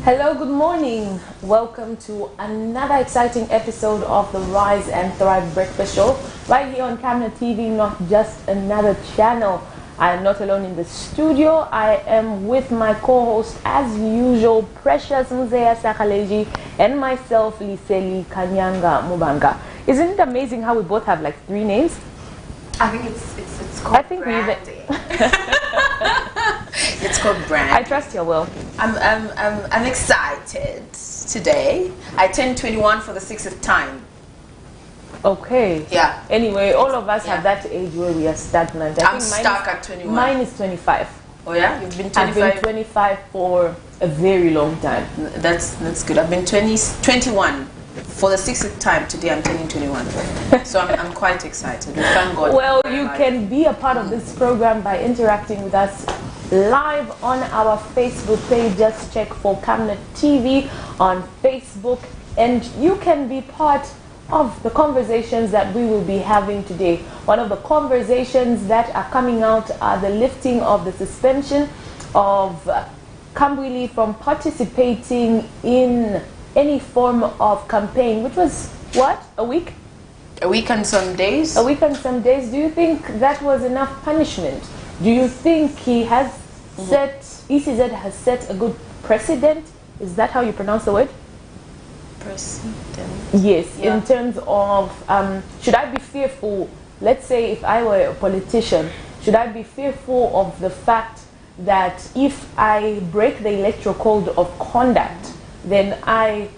Hello, good morning. Welcome to another exciting episode of the Rise and Thrive Breakfast Show right here on Camnet TV, not just another channel. I am not alone in the studio. I am with my co-host as usual, Precious Muzea Sakaleji, and myself, Liseli Kanyanga Mubanga. Isn't it amazing how we both have like 3 names? I think it's called branding. It's called branding. I trust your will. I'm excited today. I turned 21 for the 6th time. Okay. Yeah. Anyway, all of us have that age where we are stagnant. I'm stuck at 21. Mine is 25. Oh yeah? You've been 25? I've been 25 for a very long time. That's good. I've been 21 for the 6th time. Today I'm turning 21. So I'm quite excited. Thank God. Well, you can be a part of this program by interacting with us live on our Facebook page. Just check for Camnet TV on Facebook, and you can be part of the conversations that we will be having today. One of the conversations that are coming out are the lifting of the suspension of Kambwili from participating in any form of campaign, which was what, a week? A week and some days. A week and some days. Do you think that was enough punishment? Do you think he has ECZ has set a good precedent? Is that how you pronounce the word? Precedent. Yes, Yeah. in terms of, should I be fearful, let's say if I were a politician, should I be fearful of the fact that if I break the electoral code of conduct, then I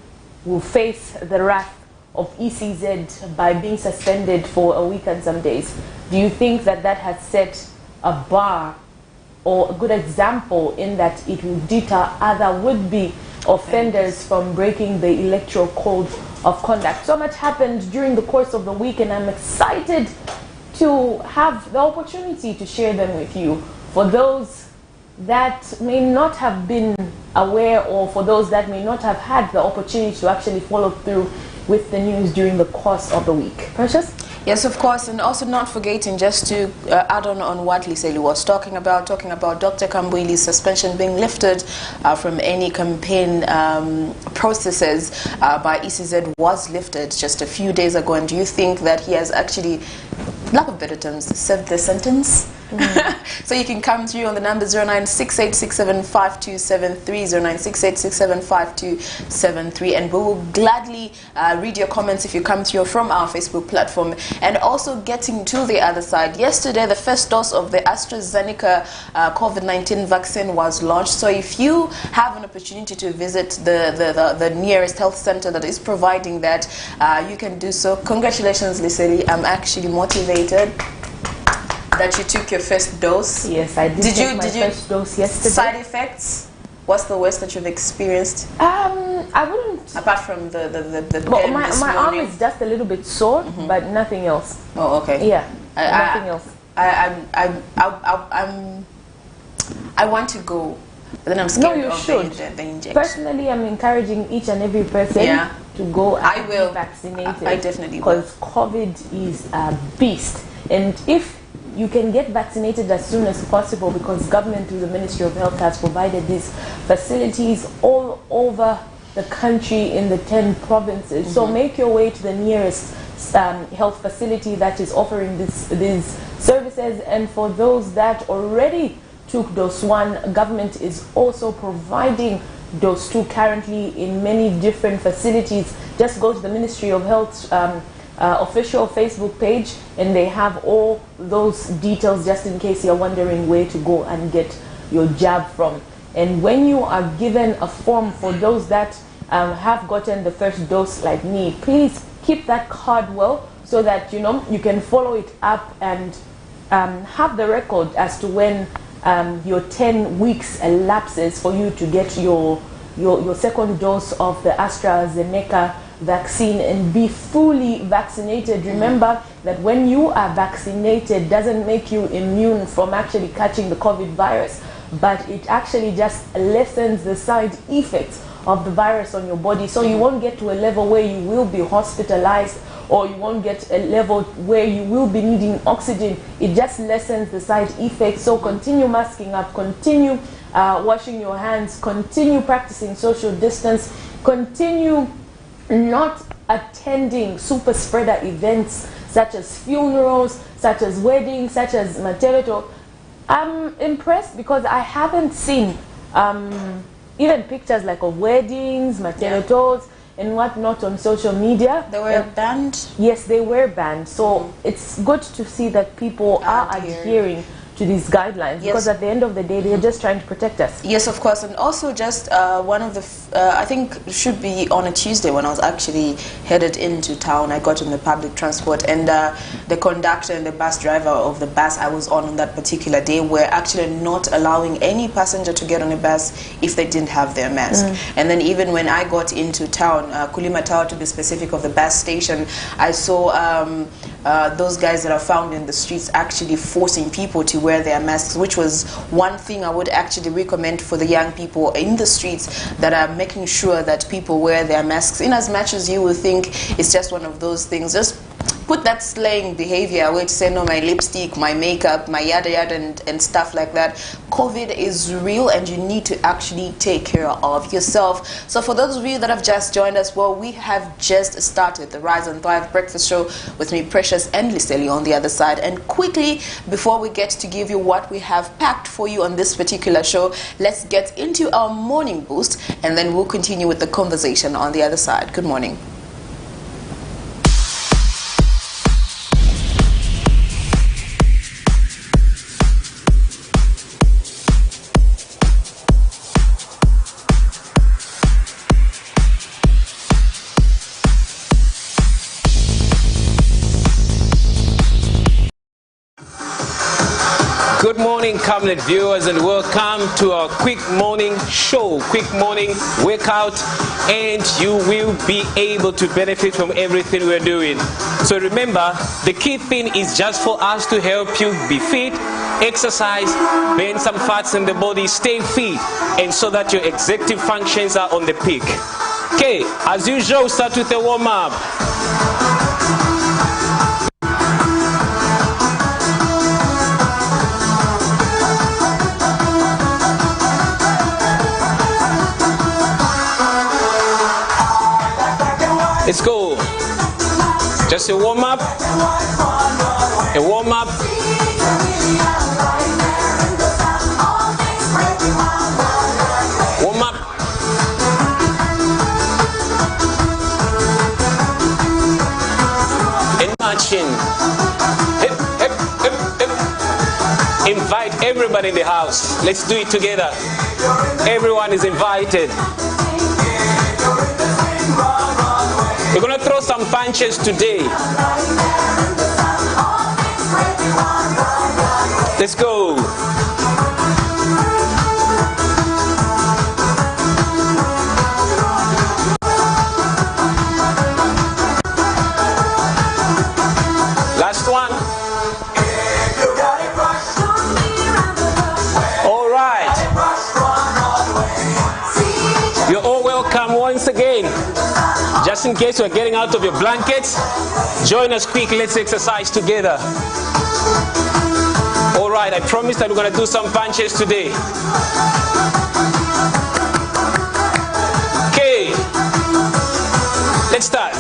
will face the wrath of ECZ by being suspended for a week and some days? Do you think that that has set a bar or a good example in that it will deter other would-be offenders from breaking the electoral code of conduct? So much happened during the course of the week, and I'm excited to have the opportunity to share them with you. For those that may not have been aware, or for those that may not have had the opportunity to actually follow through with the news during the course of the week. Precious? Yes, of course, and also not forgetting, just to add on what Liseli was talking about Dr. Kambwili's suspension being lifted from any campaign processes by ECZ was lifted just a few days ago. And do you think that he has actually, lack of better terms, served the sentence? So you can come through on the number 0968675273, 0968675273, and we will gladly read your comments if you come through from our Facebook platform. And also getting to the other side, yesterday the first dose of the AstraZeneca COVID-19 vaccine was launched. So if you have an opportunity to visit the nearest health center that is providing that, you can do so. Congratulations, Liseli. I'm actually motivated that you took your first dose. Yes, I did take my first dose yesterday. Side effects? What's the worst that you've experienced? I wouldn't. Apart from the well, my arm is just a little bit sore, but nothing else. Oh, okay. Yeah, nothing else. I want to go, but then I'm scared of the injection. Personally, I'm encouraging each and every person to go and be vaccinated. I definitely will. Because COVID is a beast, and if you can get vaccinated as soon as possible, because government through the Ministry of Health has provided these facilities all over the country in the 10 provinces. So make your way to the nearest health facility that is offering these services. And for those that already took dose 1, government is also providing dose 2 currently in many different facilities. Just go to the Ministry of Health official Facebook page, and they have all those details just in case you're wondering where to go and get your jab from. And when you are given a form, for those that have gotten the first dose like me, please keep that card well, so that you can follow it up and have the record as to when your 10 weeks elapses for you to get your second dose of the AstraZeneca vaccine and be fully vaccinated. Remember that when you are vaccinated doesn't make you immune from actually catching the COVID virus, but it actually just lessens the side effects of the virus on your body. So you won't get to a level where you will be hospitalized or you won't get a level where you will be needing oxygen. It just lessens the side effects. So continue masking up, continue washing your hands, continue practicing social distance, continue not attending super spreader events such as funerals, such as weddings, such as matereto. I'm impressed because I haven't seen even pictures like of weddings, materetos, and whatnot on social media. They were banned? Yes, they were banned. So it's good to see that people are adhering to these guidelines, because at the end of the day, they're just trying to protect us. Yes, of course. And also just one of the, I think it should be on a Tuesday when I was actually headed into town, I got on the public transport, and the conductor and the bus driver of the bus I was on that particular day were actually not allowing any passenger to get on a bus if they didn't have their mask. And then even when I got into town, Kulima Tower to be specific, of the bus station, I saw those guys that are found in the streets actually forcing people to wear their masks, which was one thing I would actually recommend for the young people in the streets, that are making sure that people wear their masks. In as much as you will think it's just one of those things, just put that slang behavior away to say, no, my lipstick, my makeup, my yada yada, and stuff like that. COVID is real, and you need to actually take care of yourself. So for those of you that have just joined us, well, we have just started the Rise and Thrive Breakfast Show with me, Precious, and Liseli on the other side. And quickly, before we get to give you what we have packed for you on this particular show, let's get into our morning boost, and then we'll continue with the conversation on the other side. Good morning. Good morning, Camnet viewers, and welcome to our quick morning show, quick morning workout, and you will be able to benefit from everything we're doing. So remember, the key thing is just for us to help you be fit, exercise, burn some fats in the body, stay fit, and so that your executive functions are on the peak. Okay, as usual, start with a warm-up. Let's go. Just a warm up. A warm up. Warm up. And marching. Hip, hip, hip, hip. Invite everybody in the house. Let's do it together. Everyone is invited. We're going to throw some punches today. Let's go. Last one. All right. You're all welcome once again. Just in case you're getting out of your blankets, join us quick. Let's exercise together. All right, I promise that we're going to do some punches today. Okay, let's start.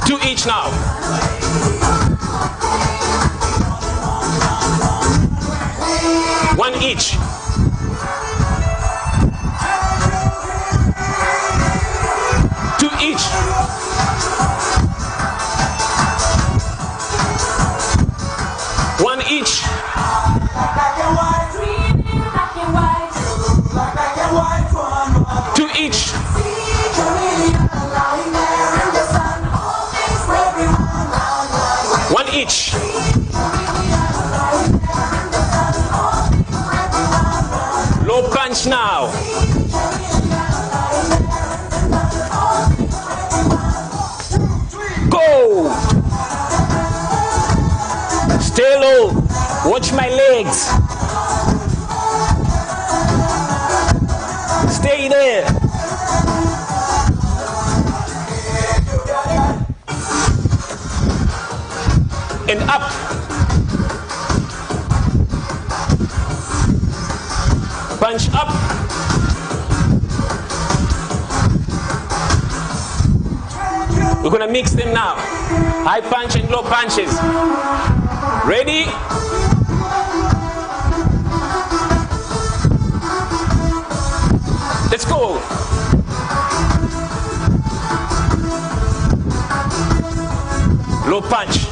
Two each now. One each. Two each. One each. Two each. One each. Low punch now. Go. Stay low. Watch my legs. Stay there. and up. Punch up. We're gonna mix them now. High punch and low punches. Ready? Let's go. Low punch.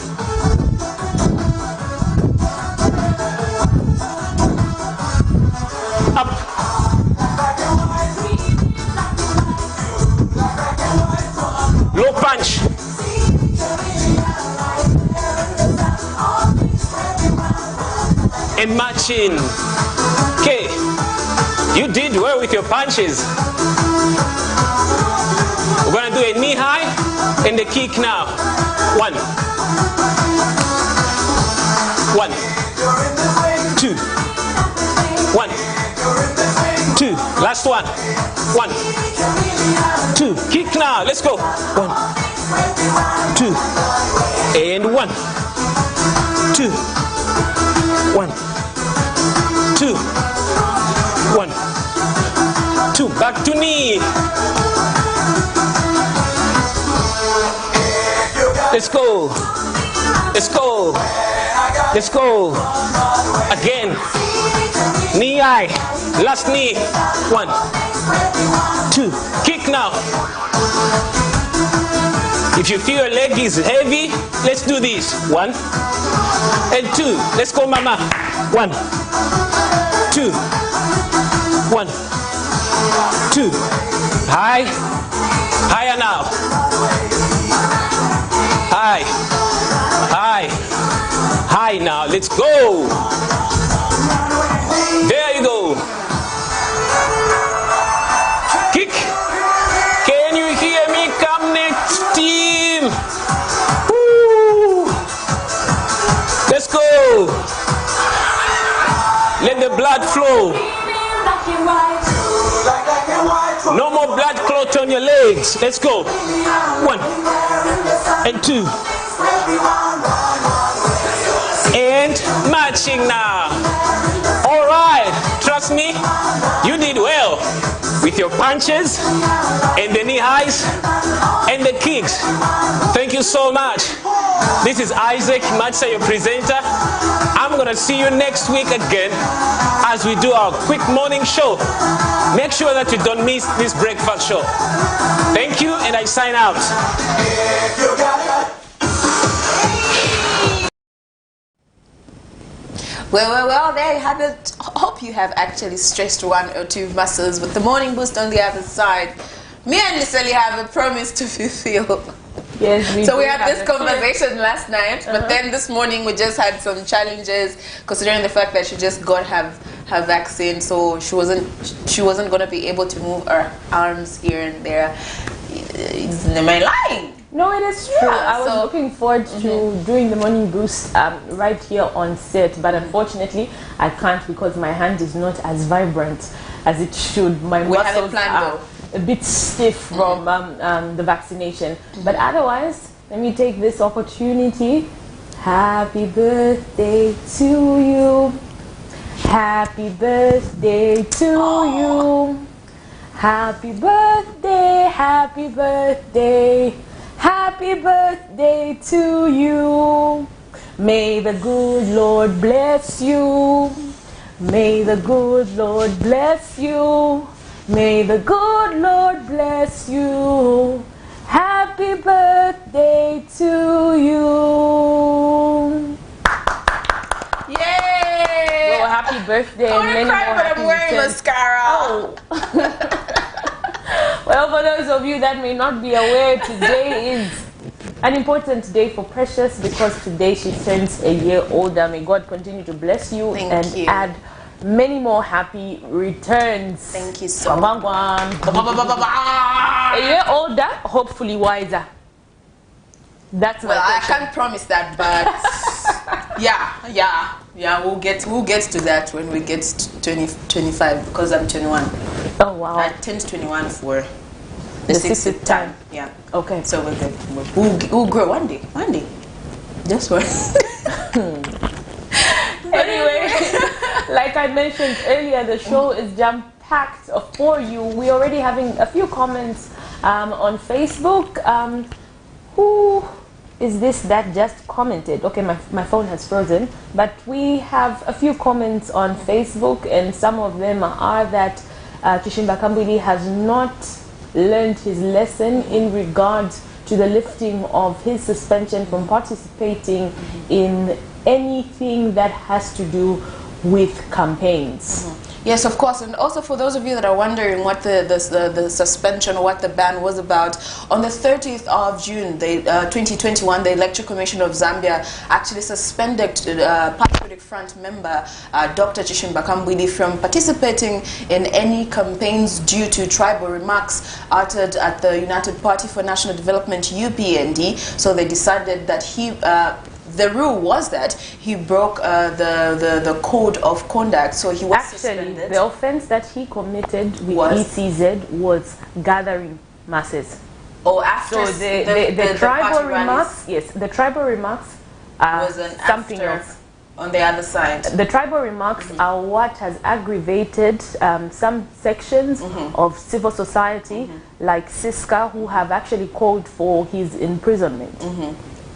Up. Low punch. And matching. Okay. You did well with your punches. We're gonna do a knee high and a kick now. 1. 1. 2. 1. 2. Last one. 1. 2. Kick now. Let's go. 1. 2. And 1. 2. 1. 2. 1. 2. Back to knee. Let's go. Let's go. Let's go. Again. Knee high. Last knee. 1. 2. Kick now. If you feel your leg is heavy, let's do this. 1 and 2. Let's go, mama. 1, 2. 1, 2. High. Higher now. High. High. High now. Let's go. There you go. Kick. Can you hear me, Camnet team? Woo. Let's go. Let the blood flow. No more blood clot on your legs. Let's go. 1 and 2. And matching now. All right. Trust me, you did well with your punches and the knee highs and the kicks. Thank you so much. This is Isaac Matsa, your presenter. I'm gonna see you next week again as we do our quick morning show. Make sure that you don't miss this breakfast show. Thank you, and I sign out. Well, there you have it. Hope you have actually stressed 1 or 2 muscles with the morning boost on the other side. Me and Liseli have a promise to fulfill. Yes, we had this conversation last night, but then this morning we just had some challenges considering the fact that she just got her vaccine, so she wasn't going to be able to move her arms here and there. Am I lying? No, it is true. Yeah, I was looking forward to doing the morning boost right here on set, but unfortunately I can't because my hand is not as vibrant as it should. My muscles are a bit stiff from the vaccination. But otherwise, let me take this opportunity. Happy birthday to you. Happy birthday to you. Happy birthday, happy birthday. Happy birthday to you. May the good Lord bless you. May the good Lord bless you. May the good Lord bless you. Happy birthday to you. Yay! Well, happy birthday. I want to cry, but I'm wearing mascara. Oh. Well, for those of you that may not be aware, today is an important day for Precious because today she turns a year older. May God continue to bless you and add many more happy returns. Thank you so much. A year older, hopefully wiser. That's my question. I can't promise that, but yeah, we'll get to that when we get to 25 because I'm 21. Oh wow! I turned 21 for the 60th time. Yeah. Okay. So we're good. We'll grow one day. One day. This one. Anyway, like I mentioned earlier, the show is jam-packed for you. We're already having a few comments on Facebook. Who is this that just commented? Okay, my phone has frozen. But we have a few comments on Facebook, and some of them are that Chishimba Kambwili has not learned his lesson in regard to the lifting of his suspension from participating in anything that has to do with campaigns. Yes, of course, and also for those of you that are wondering what the suspension or what the ban was about, on the 30th of June, 2021, the Electoral Commission of Zambia actually suspended Patriotic Front member Dr. Chishimba Kambwili from participating in any campaigns due to tribal remarks uttered at the United Party for National Development (UPND). So they decided that the rule was that he broke the code of conduct, so he was suspended. The offense that he committed with ECZ was gathering masses. Oh, after so the tribal remarks, yes, the tribal remarks are something else. On the other side, the tribal remarks are what has aggravated some sections of civil society, like Siska, who have actually called for his imprisonment.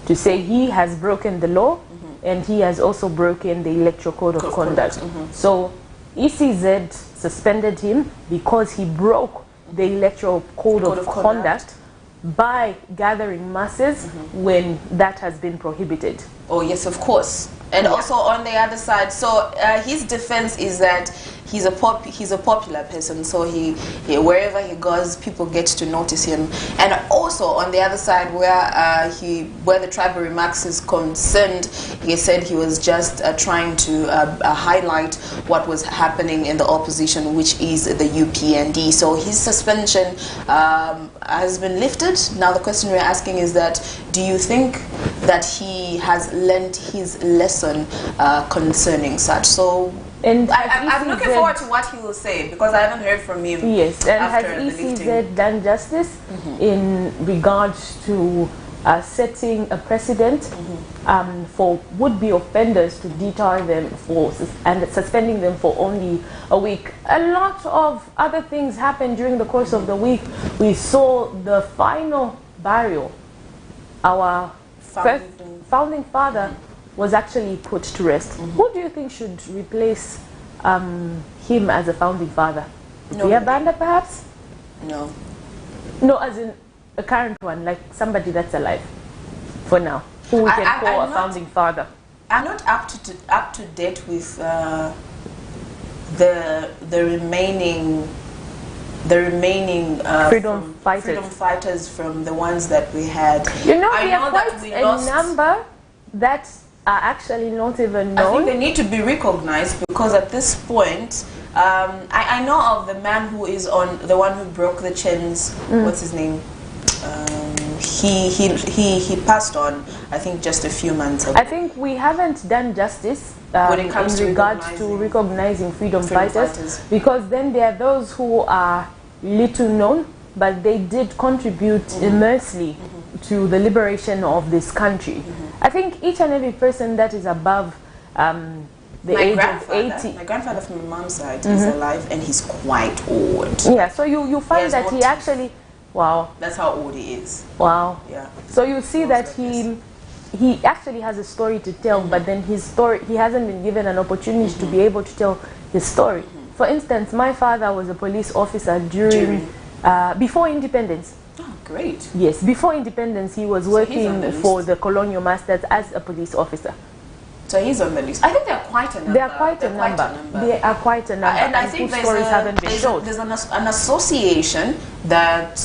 To say he has broken the law and he has also broken the electoral code of conduct. So ECZ suspended him because he broke the electoral code of conduct by gathering masses when that has been prohibited. Oh yes, of course. And also on the other side, so his defense is that he's a popular person, so he wherever he goes, people get to notice him. And also on the other side, where the tribal remarks is concerned, he said he was just trying to highlight what was happening in the opposition, which is the UPND. So his suspension has been lifted. Now the question we're asking is that, do you think that he has learned his lesson concerning such? So. And I'm looking forward to what he will say, because I haven't heard from him. Yes, and has ECZ done justice in regards to setting a precedent for would-be offenders to deter them and suspending them for only a week? A lot of other things happened during the course of the week. We saw the final burial. Our founding father was actually put to rest. Who do you think should replace him as a founding father? Pierre Banda, perhaps? No. No, as in a current one, like somebody that's alive for now, who we can call a founding father. I'm not up to date with the remaining freedom fighters from the ones that we had. You know, we have quite a number that are actually not even known. I think they need to be recognized, because at this point, I know of the man who is the one who broke the chains. What's his name? He passed on, I think, just a few months ago. I think we haven't done justice in regards to recognizing freedom fighters, because then there are those who are little known, but they did contribute immensely to the liberation of this country. I think each and every person that is above the age of 80. My grandfather from my mom's side is alive, and he's quite old. Yeah, so you find that he actually, wow. That's how old he is. Wow. Yeah. So you see that he actually has a story to tell, but then his story, he hasn't been given an opportunity to be able to tell his story. For instance, my father was a police officer before independence. Oh, great. Yes, before independence, he was working for the colonial masters as a police officer. So he's on the list. I think there are quite a number. There are quite a number. There are quite a number. And I think there's an association that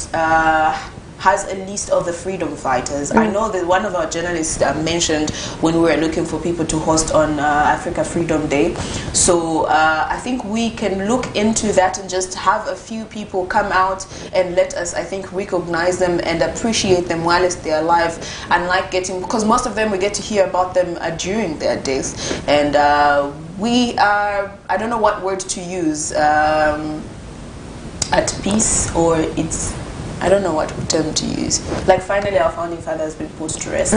has a list of the freedom fighters. I know that one of our journalists mentioned when we were looking for people to host on Africa Freedom Day. So I think we can look into that and just have a few people come out and let us, I think, recognize them and appreciate them whilst they're alive, and like because most of them we get to hear about them during their deaths. And we are, I don't know what word to use, at peace, or it's I don't know what term to use. Like, finally our founding father has been put to rest.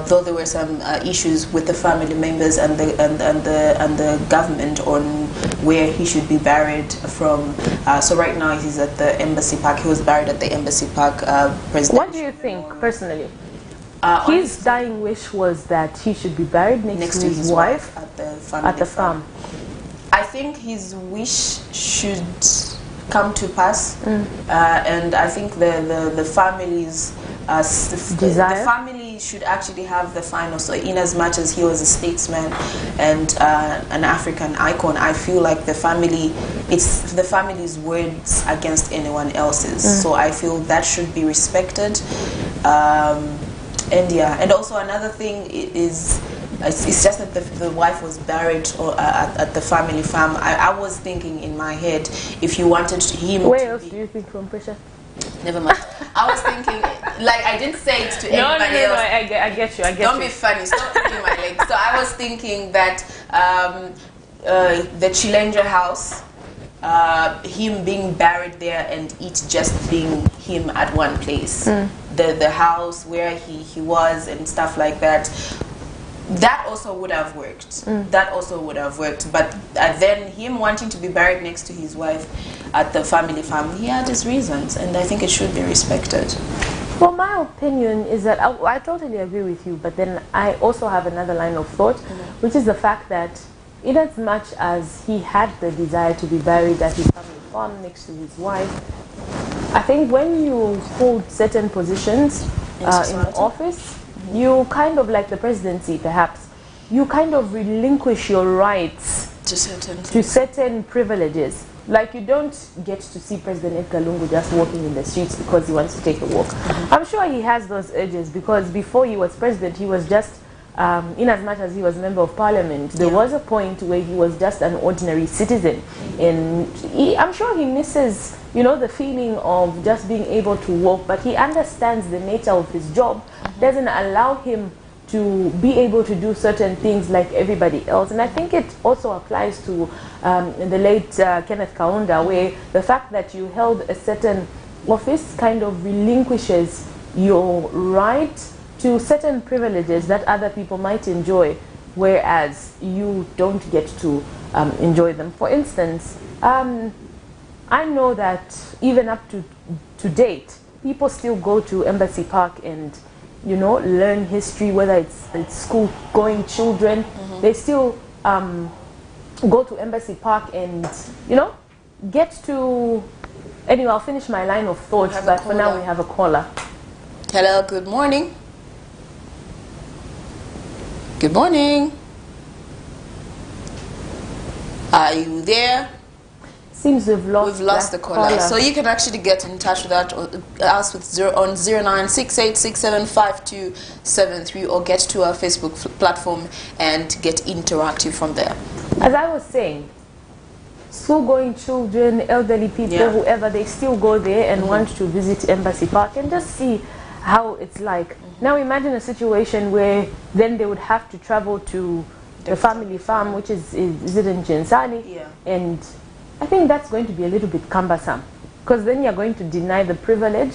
Though there were some issues with the family members and the government on where he should be buried from. So right now he's at the Embassy Park. He was buried at the Embassy Park. What do you think personally? His dying wish was that he should be buried next to his wife at the farm. I think his wish should come to pass, and I think the families the family should actually have the final say. In as much as he was a statesman and an African icon, I feel like it's the family's words against anyone else's. So I feel that should be respected. And yeah, and also another thing is, it's just that the wife was buried at the family farm. I was thinking in my head, if you wanted him where else do you think from, Pressure? Never mind. I was thinking, like, I didn't say it to anybody else. No, I get you. Don't be funny. Stop kicking my leg. So I was thinking that the Chilenja house, him being buried there and it just being him at one place. The house where he was and stuff like that. That also would have worked. That also would have worked. But then him wanting to be buried next to his wife at the family farm, he had his reasons, and I think it should be respected. Well, my opinion is that I totally agree with you, but then I also have another line of thought, which is the fact that in as much as he had the desire to be buried at his family farm next to his wife, I think when you hold certain positions in office, you kind of, like the presidency perhaps, you kind of relinquish your rights to certain privileges. Like, you don't get to see President Edgar Lungu just walking in the streets because he wants to take a walk. I'm sure he has those urges, because before he was president, he was just, in as much as he was member of parliament, there was a point where he was just an ordinary citizen. And I'm sure he misses, you know, the feeling of just being able to walk, but he understands the nature of his job doesn't allow him to be able to do certain things like everybody else. And I think it also applies to the late Kenneth Kaunda, where the fact that you held a certain office kind of relinquishes your right to certain privileges that other people might enjoy, whereas you don't get to enjoy them. For instance, I know that even up to date, people still go to Embassy Park and, you know, learn history, whether it's school-going children. They still go to Embassy Park and, you know, get to... Anyway, I'll finish my line of thought, but for now we have a caller. Hello, good morning. Good morning. Are you there? Seems we've lost the caller. So you can actually get in touch with us with on 0968675273, or get to our Facebook platform and get interactive from there. As I was saying, school-going children, elderly people, whoever, they still go there and want to visit Embassy Park and just see how it's like. Now imagine a situation where then they would have to travel to the family farm, which is it in Jensani? And I think that's going to be a little bit cumbersome, because then you're going to deny the privilege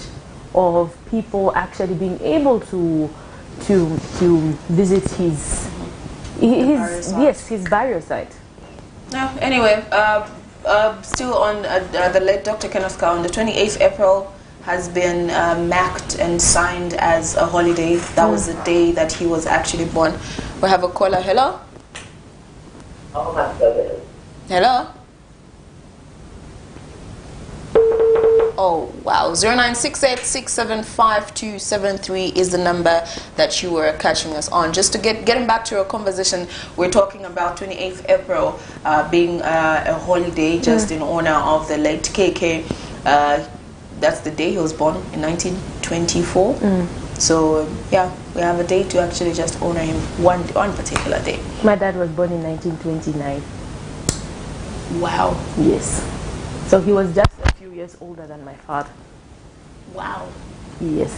of people actually being able to visit his burial site. No, anyway, still on the late Dr. Kenneth Kaunda, the 28th April has been marked and signed as a holiday. That was the day that he was actually born. We have a caller. Hello? Hello? Oh, wow. 0968675273 is the number that you were catching us on. Just to getting back to our conversation, we're talking about 28th April being a holiday just in honor of the late KK. That's the day he was born in 1924. So, yeah, we have a day to actually just honor him, one particular day. My dad was born in 1929. Wow. Yes. So he was just a few years older than my father. Wow. Yes.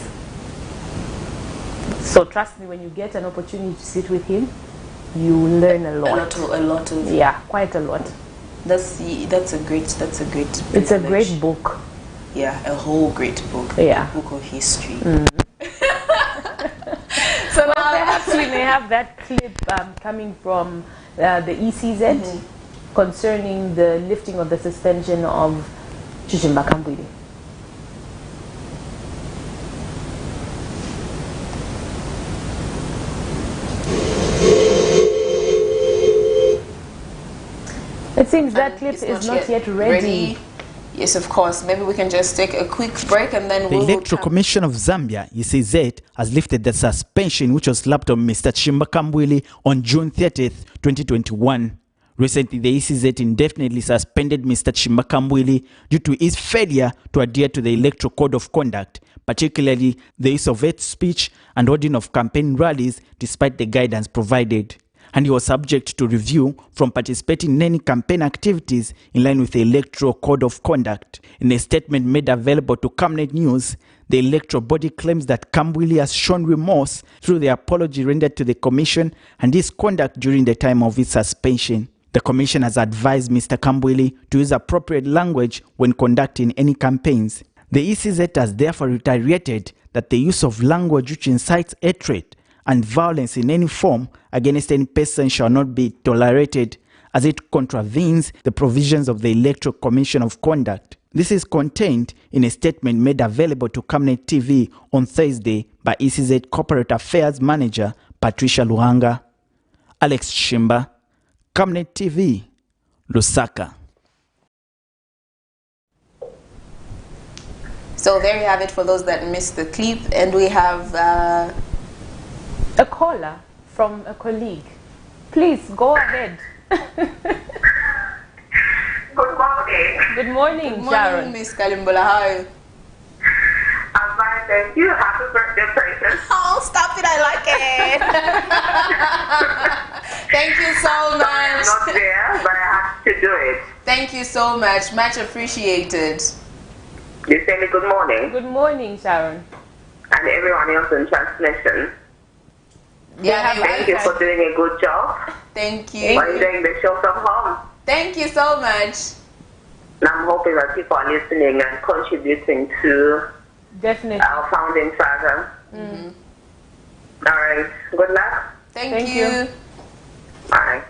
So trust me, when you get an opportunity to sit with him, you learn a lot. A lot of. Yeah, quite a lot. That's a great. It's a great book. Yeah, a whole great book. Yeah. A book of history. So well, perhaps we may have that clip coming from the ECZ concerning the lifting of the suspension of Chishimba Kambwili. It seems that clip is not yet ready. Yes, of course. Maybe we can just take a quick break and then the Electoral Commission of Zambia, ECZ, has lifted the suspension which was slapped on Mr. Chishimba Kambwili on June 30th, 2021. Recently, the ECZ indefinitely suspended Mr. Chishimba Kambwili due to his failure to adhere to the Electoral Code of Conduct, particularly the use of hate speech and holding of campaign rallies despite the guidance provided. And he was subject to review from participating in any campaign activities in line with the Electoral Code of Conduct. In a statement made available to Camnet News, the electoral body claims that Kambwili has shown remorse through the apology rendered to the Commission and his conduct during the time of his suspension. The Commission has advised Mr. Kambwili to use appropriate language when conducting any campaigns. The ECZ has therefore reiterated that the use of language which incites hatred and violence in any form against any person shall not be tolerated, as it contravenes the provisions of the Electoral Commission of Conduct. This is contained in a statement made available to Camnet TV on Thursday by ECZ Corporate Affairs Manager Patricia Luhanga. Alex Chishimba, Camnet TV, Lusaka. So there you have it for those that missed the clip, and we have a caller from a colleague. Please go ahead. Good morning. Good morning, good Sharon. morning, Miss Kalimbola. How are you? I'm fine, thank you. Happy birthday, Princess. Oh, stop it! I like it. Thank you so much. I'm not there, but I have to do it. Thank you so much. Much appreciated. You say me good morning. Good morning, Sharon. And everyone else in transmission. Yeah, thank you for doing a good job. Thank you. While doing the show from home. Thank you so much. And I'm hoping that people are listening and contributing to definitely our founding father. All right. Good luck. Thank you. Bye.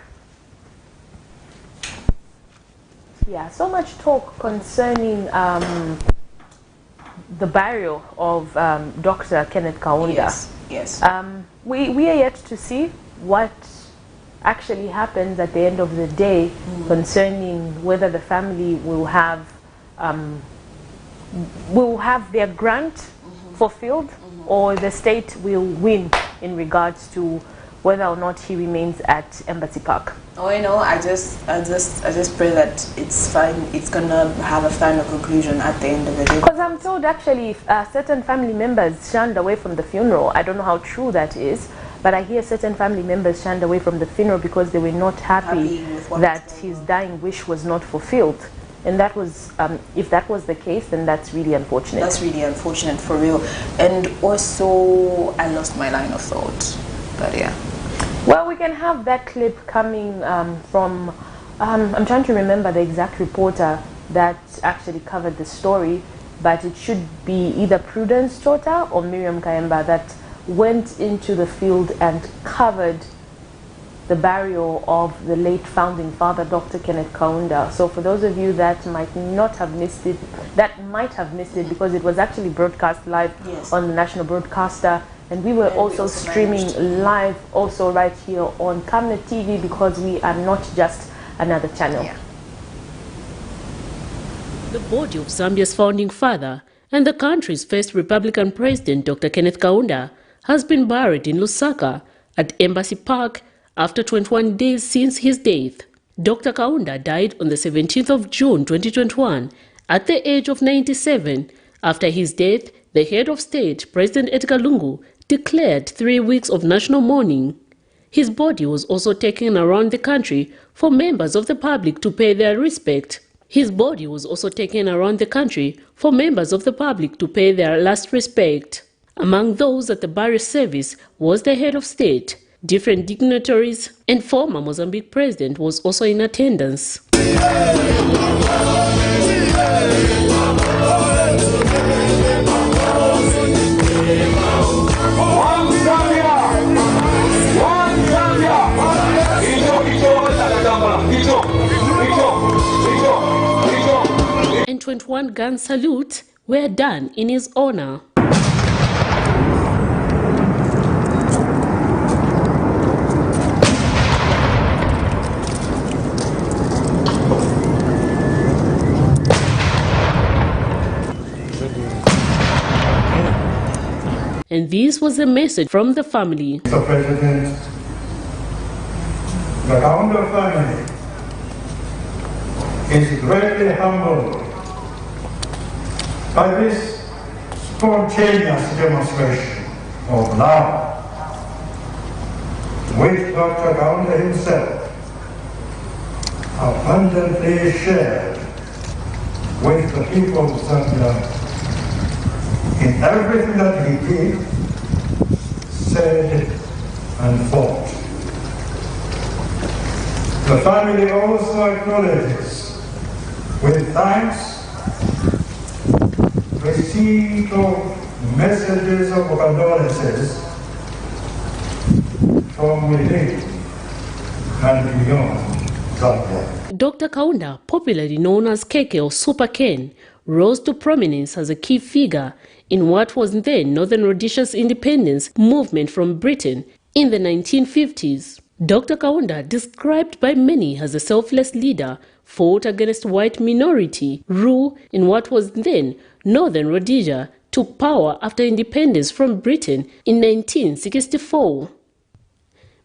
Yeah, so much talk concerning the burial of Dr. Kenneth Kaunda. Yes, yes. We are yet to see what actually happens at the end of the day concerning whether the family will have their grant fulfilled or the state will win in regards to whether or not he remains at Embassy Park. Oh, you know, I just pray that it's fine. It's gonna have a final conclusion at the end of the day. Because I'm told actually certain family members shunned away from the funeral. I don't know how true that is, but I hear certain family members shunned away from the funeral because they were not happy that his dying wish was not fulfilled. And that was, if that was the case, then that's really unfortunate. That's really unfortunate, for real. And also, I lost my line of thought. But yeah. Well, we can have that clip coming from, I'm trying to remember the exact reporter that actually covered the story, but it should be either Prudence Chota or Miriam Kayemba that went into the field and covered the burial of the late founding father, Dr. Kenneth Kaunda. So for those of you that might not have missed it, because it was actually broadcast live on the national broadcaster, and we were also streaming live also right here on Camnet TV, because we are not just another channel. Yeah. The body of Zambia's founding father and the country's first Republican president, Dr. Kenneth Kaunda, has been buried in Lusaka at Embassy Park after 21 days since his death. Dr. Kaunda died on the 17th of June 2021 at the age of 97. After his death, the head of state, President Edgar Lungu, declared 3 weeks of national mourning. His body was also taken around the country for members of the public to pay their respect. His body was also taken around the country for members of the public to pay their last respect. Among those at the burial service was the head of state, different dignitaries, and former Mozambique president was also in attendance. 21-gun salute were done in his honor. And this was a message from the family. Mr. President, the Kaunda family is greatly humbled by this spontaneous demonstration of love which Dr. Kaunda himself abundantly shared with the people of Zambia in everything that he did, said, and thought. The family also acknowledges, with thanks, receipt of messages of condolences from within and beyond Zambia. Dr. Kaunda, popularly known as Keke or Super Ken, rose to prominence as a key figure in what was then Northern Rhodesia's independence movement from Britain in the 1950s. Dr. Kaunda, described by many as a selfless leader, fought against white minority rule in what was then Northern Rhodesia, took power after independence from Britain in 1964.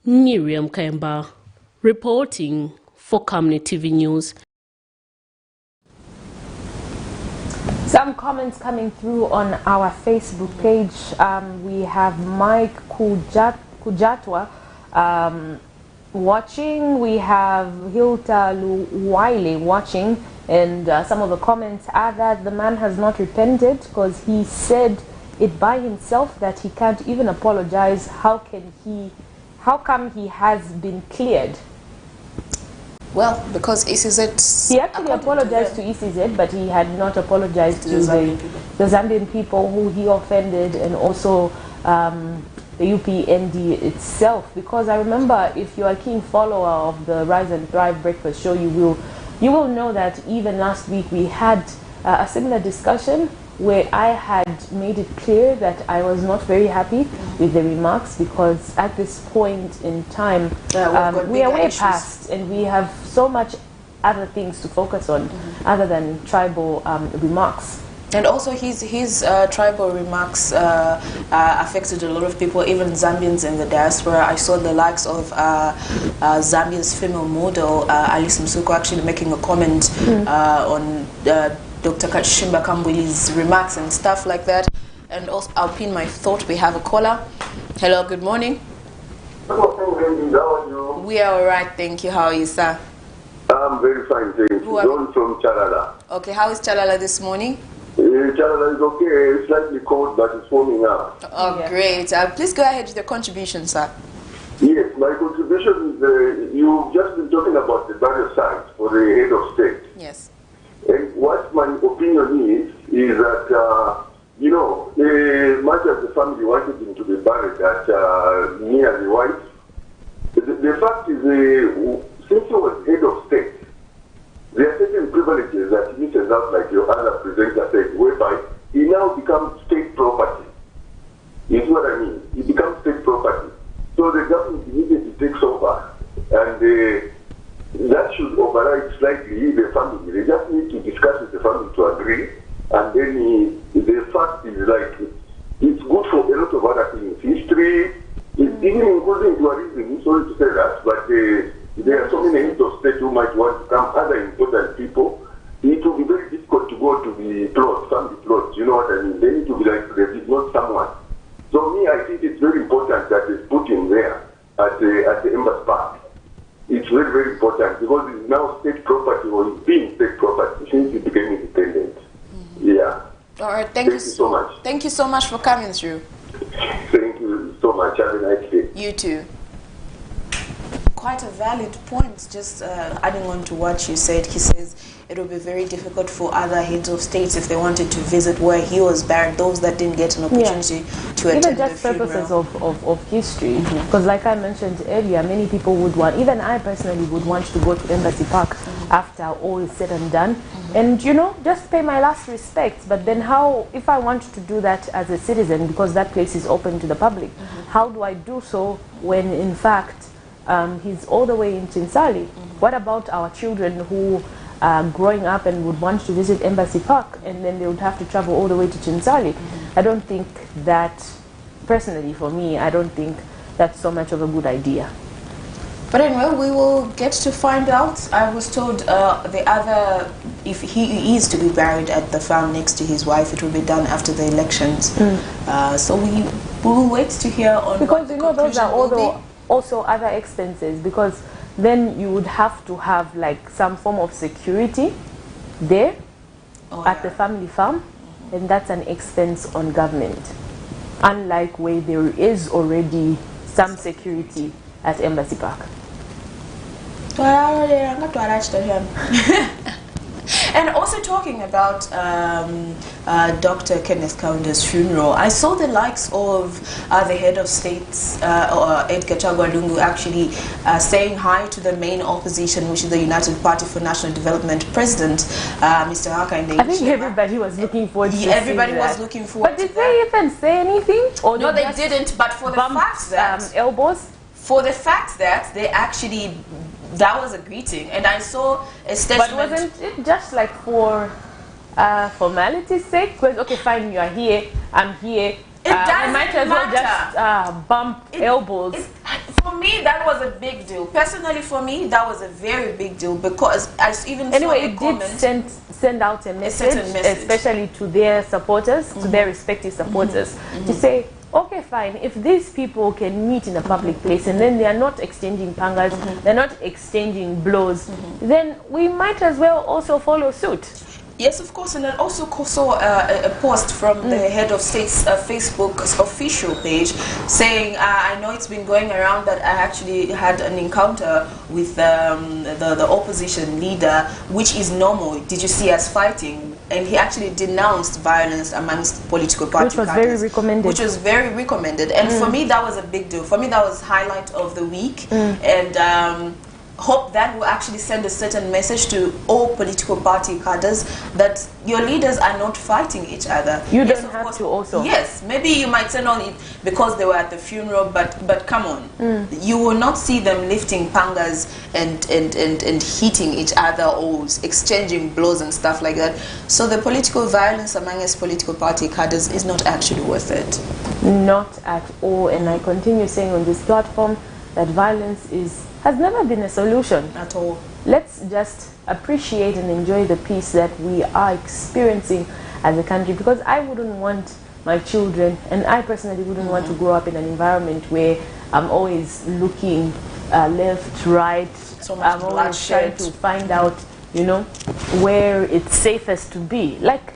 Miriam Kayamba, reporting for Camnet TV News. Some comments coming through on our Facebook page. We have Mike Kujatwa watching. We have Hilta Luwaile watching. And some of the comments are that the man has not repented because he said it by himself that he can't even apologize. How come he has been cleared? Well, because ECZ... He actually apologized to ECZ, but he had not apologized to the Zambian people who he offended, and also the UPND itself. Because I remember, if you're a keen follower of the Rise and Thrive Breakfast Show, you will know that even last week we had a similar discussion where I had made it clear that I was not very happy with the remarks, because at this point in time we are way past and we have so much other things to focus on other than tribal remarks. And also his tribal remarks affected a lot of people, even Zambians in the diaspora. I saw the likes of Zambia's female model, Alice Msuko, actually making a comment on Dr. Kashimba Kambwili's remarks and stuff like that. And also, I'll pin my thought. We have a caller. Hello, good morning. Hello, how are you? We are all right, thank you. How are you, sir? I'm very fine, thank you. John from Chalala. Okay, how is Chalala this morning? Chalala is okay. It's slightly cold, but it's warming up. Oh, yeah. Great. Please go ahead with your contribution, sir. Yes, my contribution is, you've just been talking about the burial site for the head of state. Yes. And what my opinion is that, you know, much as the family wanted him to be buried at near the wife, the fact is, since he was head of state, there are certain privileges that he misses out, like your other presenter said, whereby he now becomes state property. You see what I mean? He becomes state property. So the government immediately takes over, and that should override slightly the family. They just need to discuss with the family to agree, and then the fact is like, it's good for a lot of other things. History, even including tourism, sorry to say that, but there are so many heads of state who might want to come, other important people. It will be very difficult to go to the plot, family plot, you know what I mean? They need to be like, not someone. So me, I think it's very important that they put him there at the Embassy Park. It's very, very important because it's now state property, or it's being state property since it became independent. Yeah. All right, thank you so much. Thank you so much for coming through. Thank you so much. Have a nice day. You too. Quite a valid point, just adding on to what you said. He says it will be very difficult for other heads of states if they wanted to visit where he was buried, those that didn't get an opportunity to attend even just the purposes of history, because like I mentioned earlier, many people would want, even I personally would want to go to Embassy Park after all is said and done, and you know, just pay my last respects. But then how, if I want to do that as a citizen, because that place is open to the public, how do I do so when in fact he's all the way in Chinsali? What about our children who are growing up and would want to visit Embassy Park, and then they would have to travel all the way to Chinsali? I don't think that, personally for me, I don't think that's so much of a good idea. But anyway, we will get to find out. I was told if he is to be buried at the farm next to his wife, it will be done after the elections. So we will wait to hear on. Because you know, those are also other expenses, because then you would have to have like some form of security there at the family farm, and that's an expense on government. Unlike where there is already some security at Embassy Park. And also talking about Dr. Kenneth Kaunda's funeral, I saw the likes of the head of states, Edgar Chagwa Lungu, actually saying hi to the main opposition, which is the United Party for National Development President, Mr. Hakainde. I think everybody was looking forward to everybody was looking forward. But did they even say anything? Or no, they didn't. But for the fact that elbows. For the fact that they actually, that was a greeting, and I saw a statement. But wasn't it just like for formality's sake? Because okay, fine, you are here, I'm here. It doesn't might as well matter. Just bump elbows. For me, that was a big deal. Personally, for me, that was a very big deal, because I even anyway, saw a it comment. did send out a message, especially to their supporters, to their respective supporters, to say, okay, fine, if these people can meet in a public place and then they are not exchanging pangas, they're not exchanging blows, then we might as well also follow suit. Yes, of course, and I also saw a post from the head of state's Facebook's official page saying, I know it's been going around that I actually had an encounter with the opposition leader, which is normal. Did you see us fighting? And he actually denounced violence amongst political parties. Which was very recommended. Which was very recommended. And for me, that was a big deal. For me, that was highlight of the week. And hope that will actually send a certain message to all political party cadres that your leaders are not fighting each other. You don't have to also. Yes, maybe you might send on it because they were at the funeral, but come on. You will not see them lifting pangas and hitting each other or exchanging blows and stuff like that. So the political violence among us political party cadres is not actually worth it. Not at all. And I continue saying on this platform that violence has never been a solution at all. Let's just appreciate and enjoy the peace that we are experiencing as a country, because I wouldn't want my children, and I personally wouldn't want to grow up in an environment where I'm always looking left, right. So much I'm always trying to find out, you know, where it's safest to be. Like,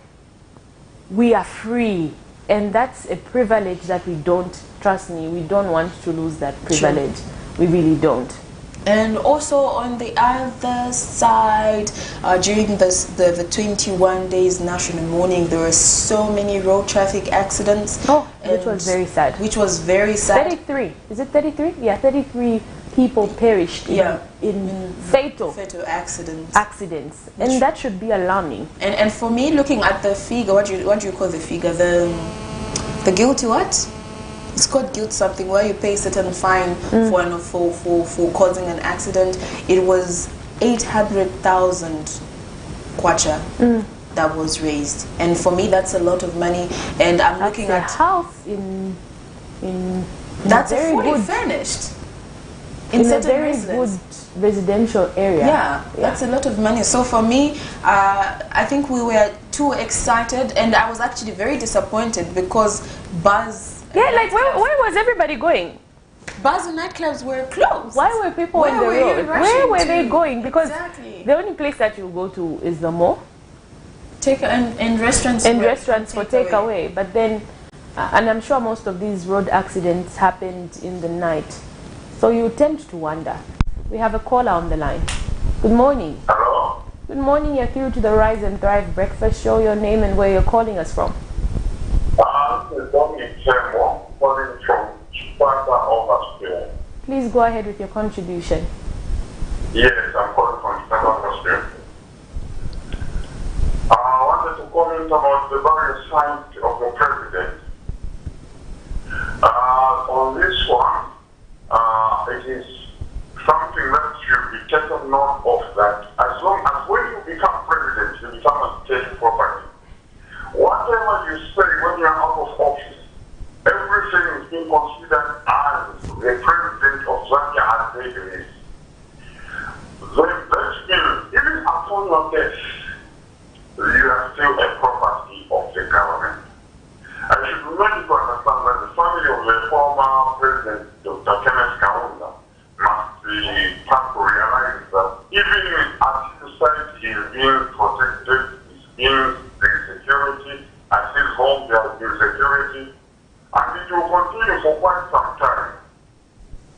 we are free, and that's a privilege that we don't, trust me, we don't want to lose that privilege. Sure. We really don't. And also on the other side, during the 21 days national mourning, there were so many road traffic accidents. Oh, which was very sad. Which was very sad. 33. Is it 33? Yeah, 33 people perished in fatal accidents. And that should be alarming. And for me, looking at the figure, what do you call the figure? The guilty what? It's called guilt something, where you pay a certain fine for causing an accident. It was 800,000 kwacha that was raised, and for me that's a lot of money. And I'm looking at a house in that's very fully good, furnished in a very good residential area. Yeah, that's a lot of money. So for me, I think we were too excited, and I was actually very disappointed because bars. Yeah, like where was everybody going? Bars and nightclubs were closed. Why were people on the road? Where were they going? Because the only place that you go to is the mall. And restaurants. And restaurants for takeaway. But then, and I'm sure most of these road accidents happened in the night. So you tend to wonder. We have a caller on the line. Good morning. Hello. Good morning. You're through to the Rise and Thrive Breakfast Show. Your name and where you're calling us from. This is Dominic Chemo, calling from Chikwata, Augustine. Please go ahead with your contribution. Yes, I'm calling from Chikwata, Augustine. comment about the various sides of the president. On this one, it is something that should be taken note of, that as long as when you become president, you become a state property. Whatever you say when you are out of office, everything is being considered as the president of Zambia has made this. That means, even upon your death, you are still a property of the government. I should remind you to understand that the family of the former president, Dr. Kenneth Kaunda, must be part to realize that even as society is being protected, there is security, at his home there has been security, and it will continue for quite some time.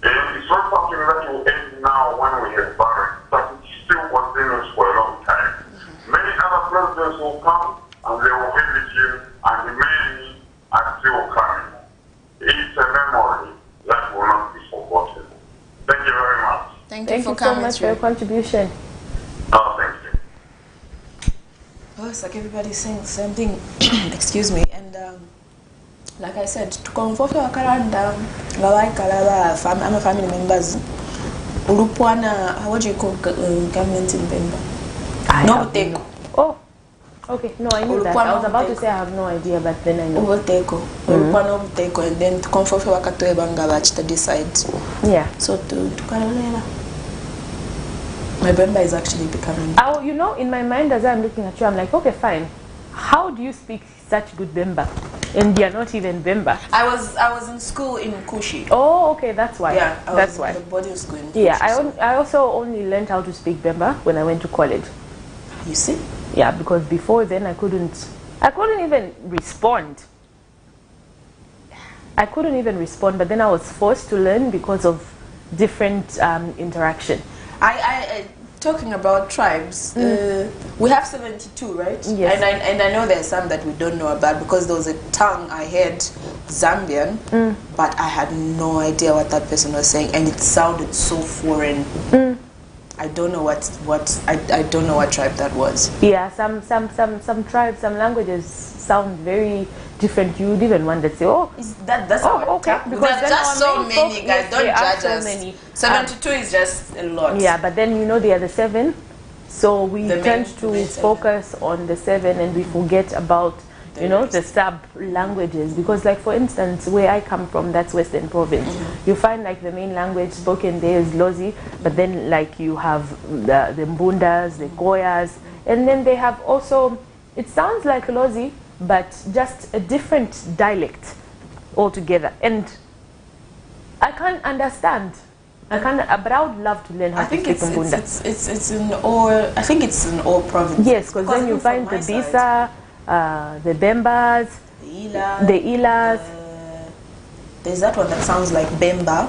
And it's not something that will end now when we have Barrett, but it still continues for a long time. Many other presidents will come and they will visit you, and many are still coming. It's a memory that will not be forgotten. Thank you very much. Thank you so much for your contribution. Oh, thank you. Oh, it's like everybody's saying the same thing. Excuse me. And like I said, to comfort your Karanda, I'm a family members. Ulupwana, what do you call Camnet in Bemba? No, take. Oh, okay. No, I knew that. I was about to say I have no idea, but then I know. Uboteko. Ulupwana uboteko, and then to comfort your Katoe Bangabach to decide. Yeah. So to Karolela. My Bemba is actually becoming. Oh, you know, in my mind as I'm looking at you, I'm like, okay, fine. How do you speak such good Bemba? And you're not even Bemba. I was in school in Kushi. Oh, okay, that's why. Yeah, that's why. The body school in Kushi. Yeah, I also only learned how to speak Bemba when I went to college. You see? Yeah, because before then I couldn't even respond. I couldn't even respond, but then I was forced to learn because of different interaction. I talking about tribes, we have 72, right? Yes. And I know there's some that we don't know about, because there was a tongue I heard Zambian, but I had no idea what that person was saying, and it sounded so foreign. I don't know I don't know what tribe that was. Yeah, some tribes, some languages sound very different. You would even wonder, say, oh, that's okay. Because there's just so many, guys. Don't judge so us. Many. 72 is just a lot. Yeah, but then you know the other 7, so we tend to main focus on the 7, and we forget about the sub languages, because like for instance where I come from, that's Western Province, you find like the main language spoken there is Lozi, but then like you have the Mbundas, the Goyas, and then they have also, it sounds like Lozi but just a different dialect altogether, and I can't understand. But I would love to learn how to speak Mbunda. It's in all. I think it's in all provinces. Yes, because then you find the Bisa, the Bembas, the Ilas. There's that one that sounds like Bemba.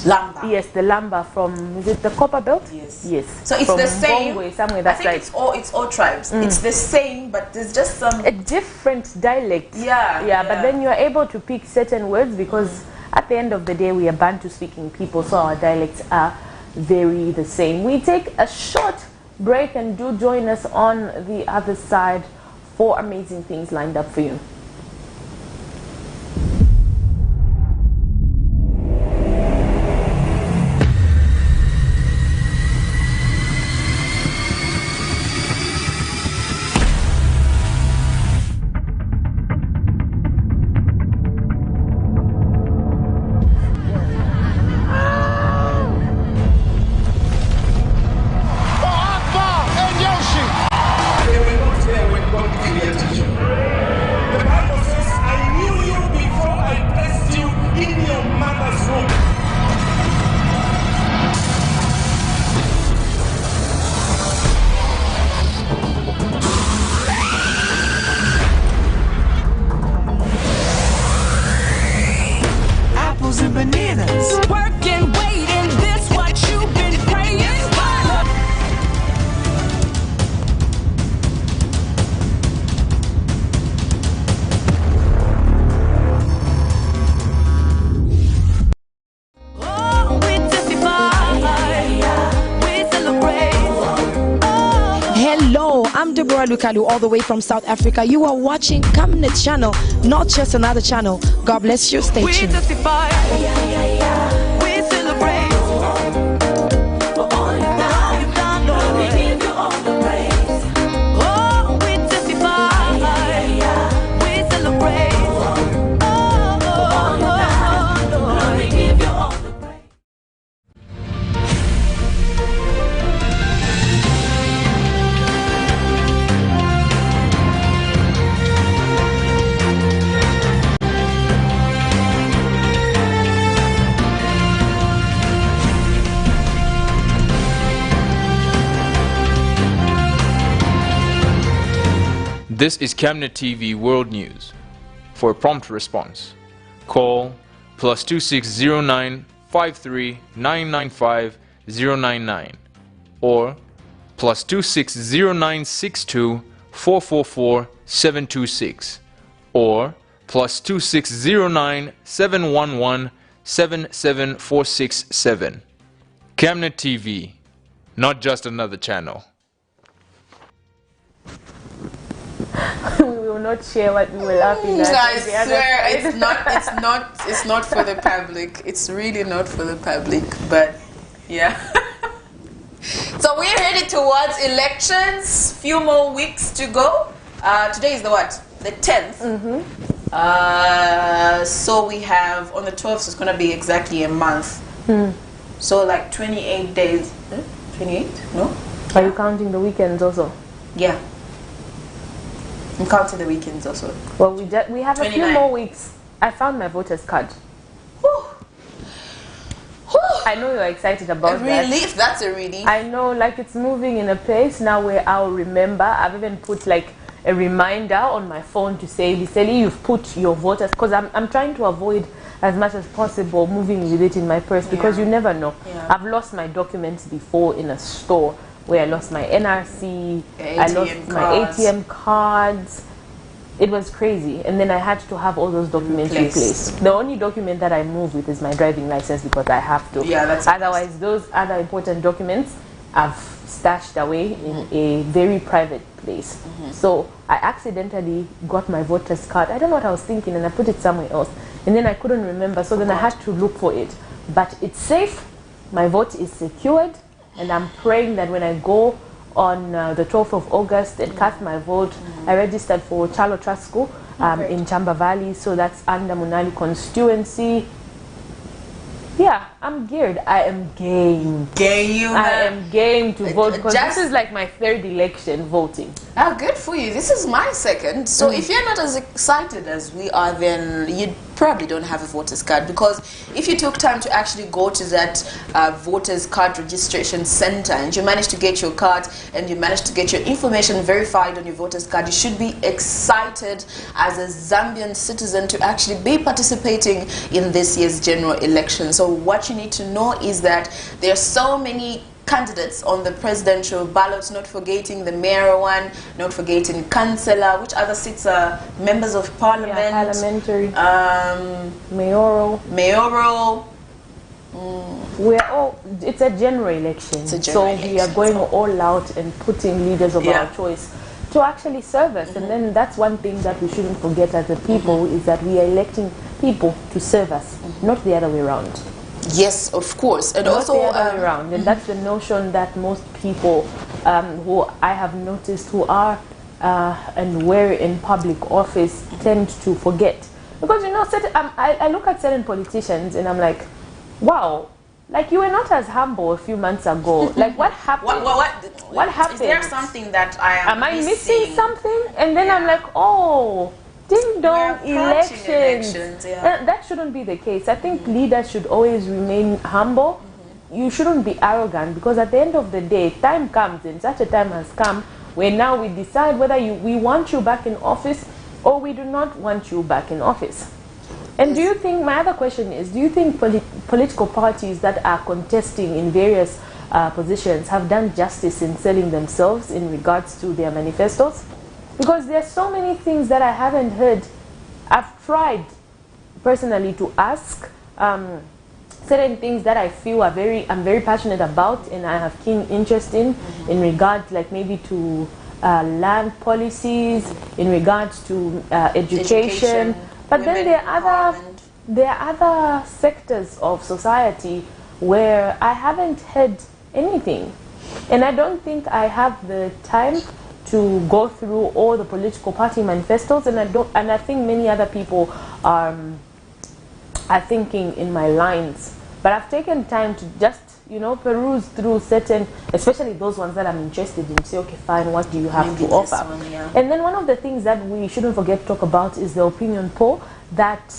Lamba. Yes, the Lamba from, is it the Copper Belt? Yes. Yes. So it's from the same. Bongwe, somewhere that's I think it's all tribes. It's the same, but there's just some a different dialect. Yeah. But then you are able to pick certain words, because at the end of the day we are Bantu speaking people, so our dialects are very the same. We take a short break, and do join us on the other side for amazing things lined up for you. The I'm Deborah Lukalu, all the way from South Africa. You are watching Camnet channel, not just another channel. God bless you. Stay tuned. We testify. We celebrate. For all you've done, Lord. We give you all the praise. Oh, we testify. We celebrate. Oh, Lord, we give you all the praise. This is Camnet TV World News. For a prompt response, call +2609 53 995 099 or +2609 62 444 726 or +2609 711 77467. Camnet TV, not just another channel. We will not share what we were laughing at. I swear it's not for the public. It's really not for the public, but yeah. So we're headed towards elections. Few more weeks to go. Today is the what? The 10th. So we have on the 12th. It's gonna be exactly a month. So like 28 days. 28? No. Are you counting the weekends also? Yeah. I'm counting the weekends also. Well, we have a few 29. more weeks. I found my voter's card. I know you're excited about that. Relief, that's a relief. I know, like it's moving in a place now where I'll remember. I've even put like a reminder on my phone to say, Liseli, you've put your voters, because I'm trying to avoid as much as possible moving with it in my purse, because you never know. I've lost my documents before in a store, where I lost my NRC, I lost my ATM cards. It was crazy, and then I had to have all those documents replaced. The only document that I move with is my driving license, because I have to. Otherwise, those other important documents I've stashed away in a very private place. So I accidentally got my voter's card. I don't know what I was thinking, and I put it somewhere else, and then I couldn't remember. So then I had to look for it. But it's safe. My vote is secured. And I'm praying that when I go on the 12th of August and cast my vote, I registered for Chalo Trust School in Chamba Valley, so that's under Munali constituency. Yeah, I'm geared. I am game. I am game to vote, because this is like my third election voting. Oh, good for you. This is my second. So if you're not as excited as we are, then you probably don't have a voter's card, because if you took time to actually go to that voter's card registration center and you managed to get your card and you managed to get your information verified on your voter's card, you should be excited as a Zambian citizen to actually be participating in this year's general election. So what you need to know is that there are so many candidates on the presidential ballot, not forgetting the mayor one, not forgetting councillor, which other seats are members of parliament, parliamentary, mayoral. We're all, it's a general election, so we are going all out and putting leaders of our choice to actually serve us. And then that's one thing that we shouldn't forget as a people, is that we are electing people to serve us, not the other way around. Yes, of course. And not also the other way around. And that's the notion that most people who I have noticed who are and were in public office tend to forget. Because, you know, I look at certain politicians and I'm like, wow, like you were not as humble a few months ago. Like what happened? What happened? Is there something that am I missing something? And then I'm like, oh, ding dong, elections. That shouldn't be the case. I think leaders should always remain humble. You shouldn't be arrogant, because at the end of the day, time comes, and such a time has come where now we decide whether we want you back in office or we do not want you back in office. And do you think, my other question is, do you think political parties that are contesting in various positions have done justice in selling themselves in regards to their manifestos? Because there are so many things that I haven't heard. I've tried personally to ask certain things that I feel I'm very passionate about and I have keen interest in regards like maybe to land policies, in regards to education. But then there are other sectors of society where I haven't heard anything. And I don't think I have the time to go through all the political party manifestos, and I think many other people are thinking in my lines. But I've taken time to just, peruse through certain, especially those ones that I'm interested in, say, okay, fine, what do you have to offer? And then one of the things that we shouldn't forget to talk about is the opinion poll that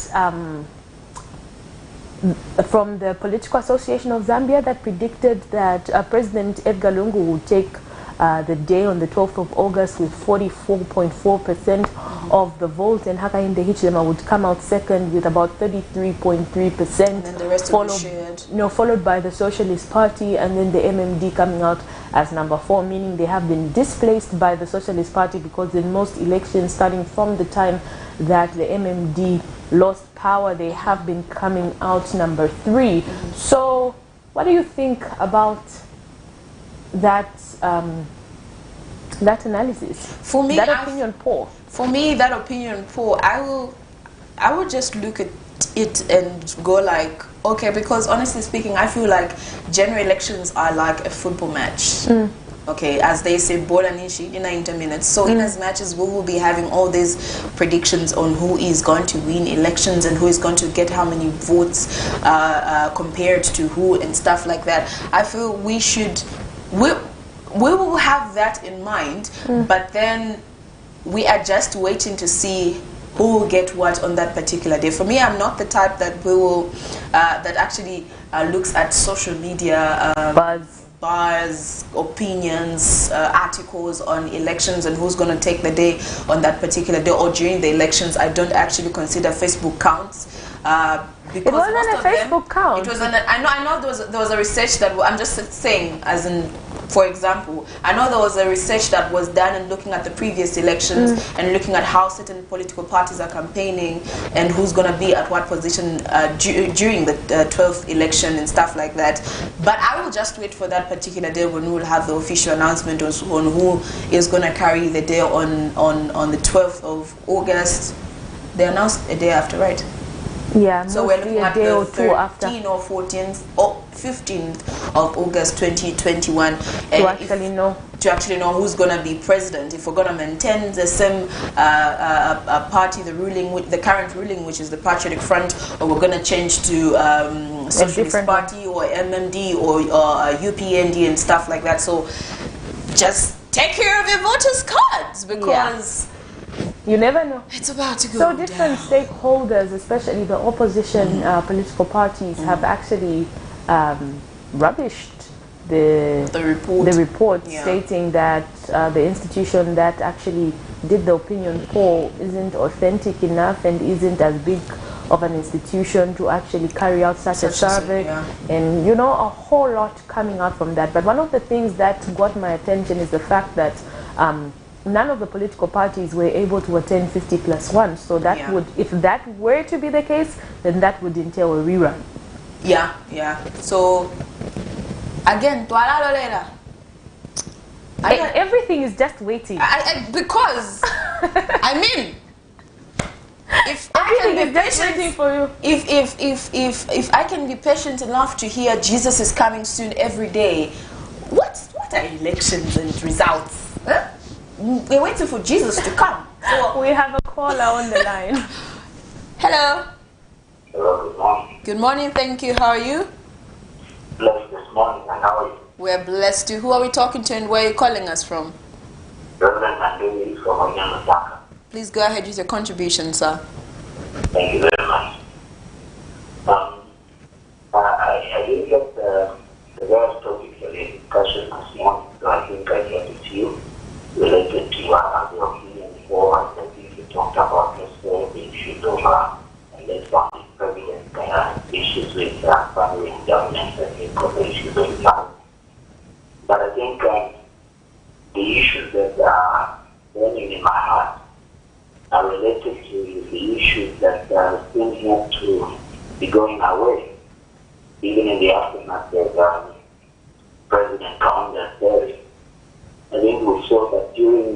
from the Political Association of Zambia that predicted that President Edgar Lungu would take the day on the 12th of August with 44.4% of the vote, and Hakainde Hichilema would come out second with about 33.3%. And then the rest will be shared. Followed by the Socialist Party, and then the MMD coming out as number 4, meaning they have been displaced by the Socialist Party, because in most elections, starting from the time that the MMD lost power, they have been coming out number 3. So what do you think about that that analysis? For me, that opinion poll. For me, that opinion poll, I will just look at it and go like, okay, because honestly speaking, I feel like general elections are like a football match. Okay, as they say, bola nishi in 90 minutes. So in as much as we will be having all these predictions on who is going to win elections and who is going to get how many votes compared to who and stuff like that, I feel we will have that in mind, but then we are just waiting to see who will get what on that particular day. For me, I'm not the type that that actually looks at social media buzz, opinions, articles on elections and who's going to take the day on that particular day or during the elections. I don't actually consider Facebook counts. Because it wasn't a Facebook count. It was I know there was a research that I'm just saying, as in, for example, I know there was a research that was done in looking at the previous elections and looking at how certain political parties are campaigning and who's going to be at what position during the 12th election and stuff like that. But I will just wait for that particular day when we will have the official announcement on who is going to carry the day on the 12th of August. They announced a day after, right? Yeah, so we're looking at the 13th or 14th or 15th of August 2021 to actually know who's going to be president. If we're going to maintain the same party, the current ruling, which is the Patriotic Front, or we're going to change to Socialist Party or MMD or UPND and stuff like that. So just take care of your voters' cards, because you never know. It's about to go So different stakeholders, especially the opposition political parties, have actually rubbished the report stating that the institution that actually did the opinion poll isn't authentic enough and isn't as big of an institution to actually carry out such a survey, and a whole lot coming out from that. But one of the things that got my attention is the fact that none of the political parties were able to attend 50+1. So that would, if that were to be the case, then that would entail a rerun. Yeah. So again, everything is just waiting. Because I mean, if everything is just waiting for you. If I can be patient enough to hear Jesus is coming soon every day, what are elections and results? Huh? We're waiting for Jesus to come. So we have a caller on the line. Hello. Hello, good morning. Good morning, thank you. How are you? Blessed this morning, and how are you? We're blessed too. Who are we talking to and where are you calling us from? Reverend Mandeli from Lusaka. Please go ahead with your contribution, sir. Thank you very much. I didn't get the various topics for the discussion this morning, so I think I get it to you related to the opinion before, and I think you talked about the issues of late family prevalent issues with family and government, I think of the issues with family. But I think the issues that are burning in my heart are related to the issues that still have to be going away, even in the aftermath of President Kaunda's death. I think we saw that during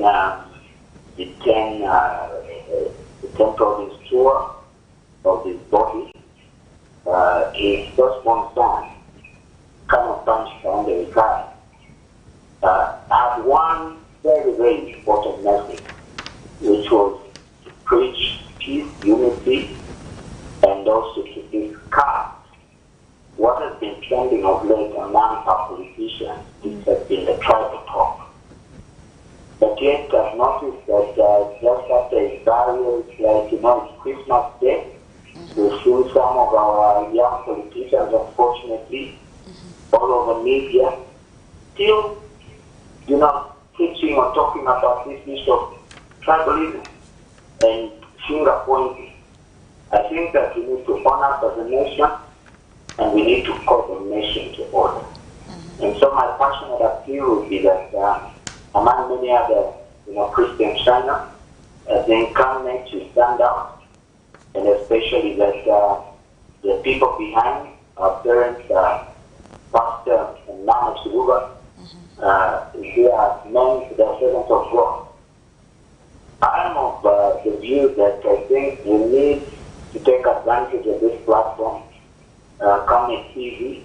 the 10 province tour of this body, his firstborn son, Colonel Punch Kaunda, had one very, very important message, which was to preach peace, unity, and also to discuss what has been trending of late among our politicians. This has been the tribal talk. But yet I've noticed that just after his burial, it's Christmas Day, we've seen some of our young politicians, unfortunately, all over media, still, preaching or talking about this issue of tribalism and finger pointing. I think that we need to honor as a nation, and we need to call the nation to order. And so my passionate appeal would be that among many other, Christian China, then Camnet to stand out, and especially that the people behind our parents, Pastor and Mama Chiluba, they are men, they are servants of God. I am of the view that I think we need to take advantage of this platform, Camnet TV,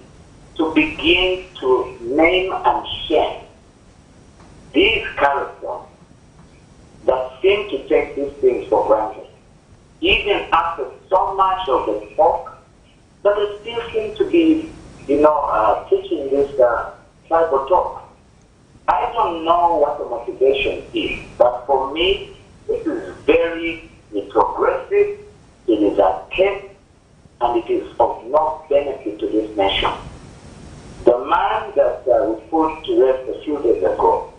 to begin to name and shame these characters that seem to take these things for granted. Even after so much of the talk, but they still seem to be, teaching this tribal talk. I don't know what the motivation is, but for me, this is very retrogressive, it is a test, and it is of no benefit to this nation. The man that we put to rest a few days ago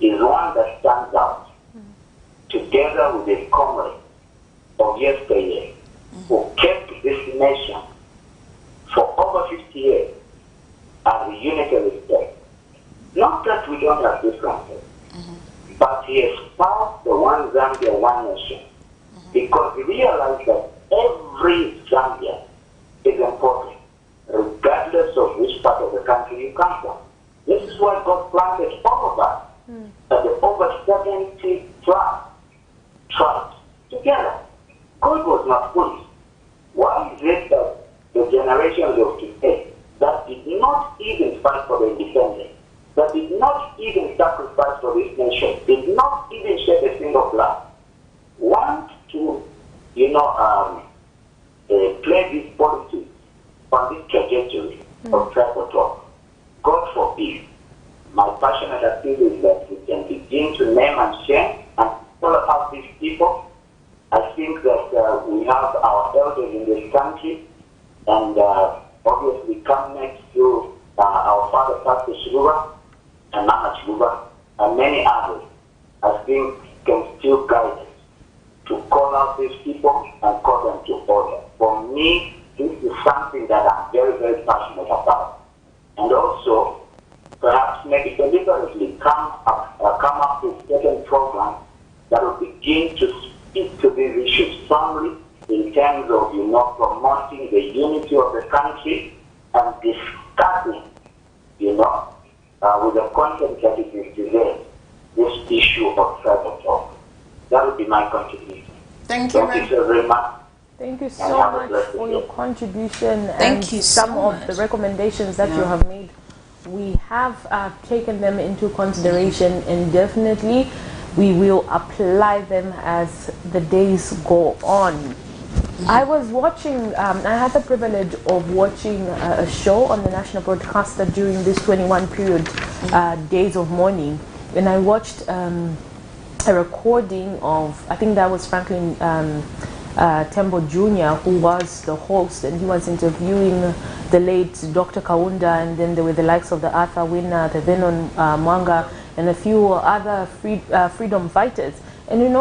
is one that stands out together with his comrades of yesteryear who kept this nation for over 50 years as a unitary state. Not that we don't have differences, but he espoused the one Zambia, one nation, because he realized that every Zambian is important, regardless of which part of the country you come from. This is why God planted all of us at the over 70 tribes together. God was not foolish. Why is it that the generations of today that did not even fight for the independence, that did not even sacrifice for this nation, did not even shed a single blood, want to, play this politics on this trajectory of tribal talk? God forbid. My passionate appeal is that we can begin to name and shame and follow up these people. I think that we have our elders in this country, and obviously Camnet through our father, Pastor Chiluba, and Mama Chiluba, and many others, I think can still guide us to call out these people and call them to order. For me, this is something that I'm very, very passionate about. And also, perhaps maybe deliberately come up with certain programs that will begin to speak to these issues strongly in terms of, promoting the unity of the country and discussing, with the content that it is today, this issue of tribal talk. That would be my contribution. Thank you so very much. Thank you so much for your contribution and Thank you some so of the recommendations that you have made. We have taken them into consideration, and definitely we will apply them as the days go on. I was watching, I had the privilege of watching a show on the national broadcaster during this 21 period days of mourning, and I watched a recording of, I think that was Franklin Tembo Jr., who was the host, and he was interviewing the late Dr. Kaunda, and then there were the likes of the Arthur Winner, the Venon Mwanga, and a few other freedom fighters. And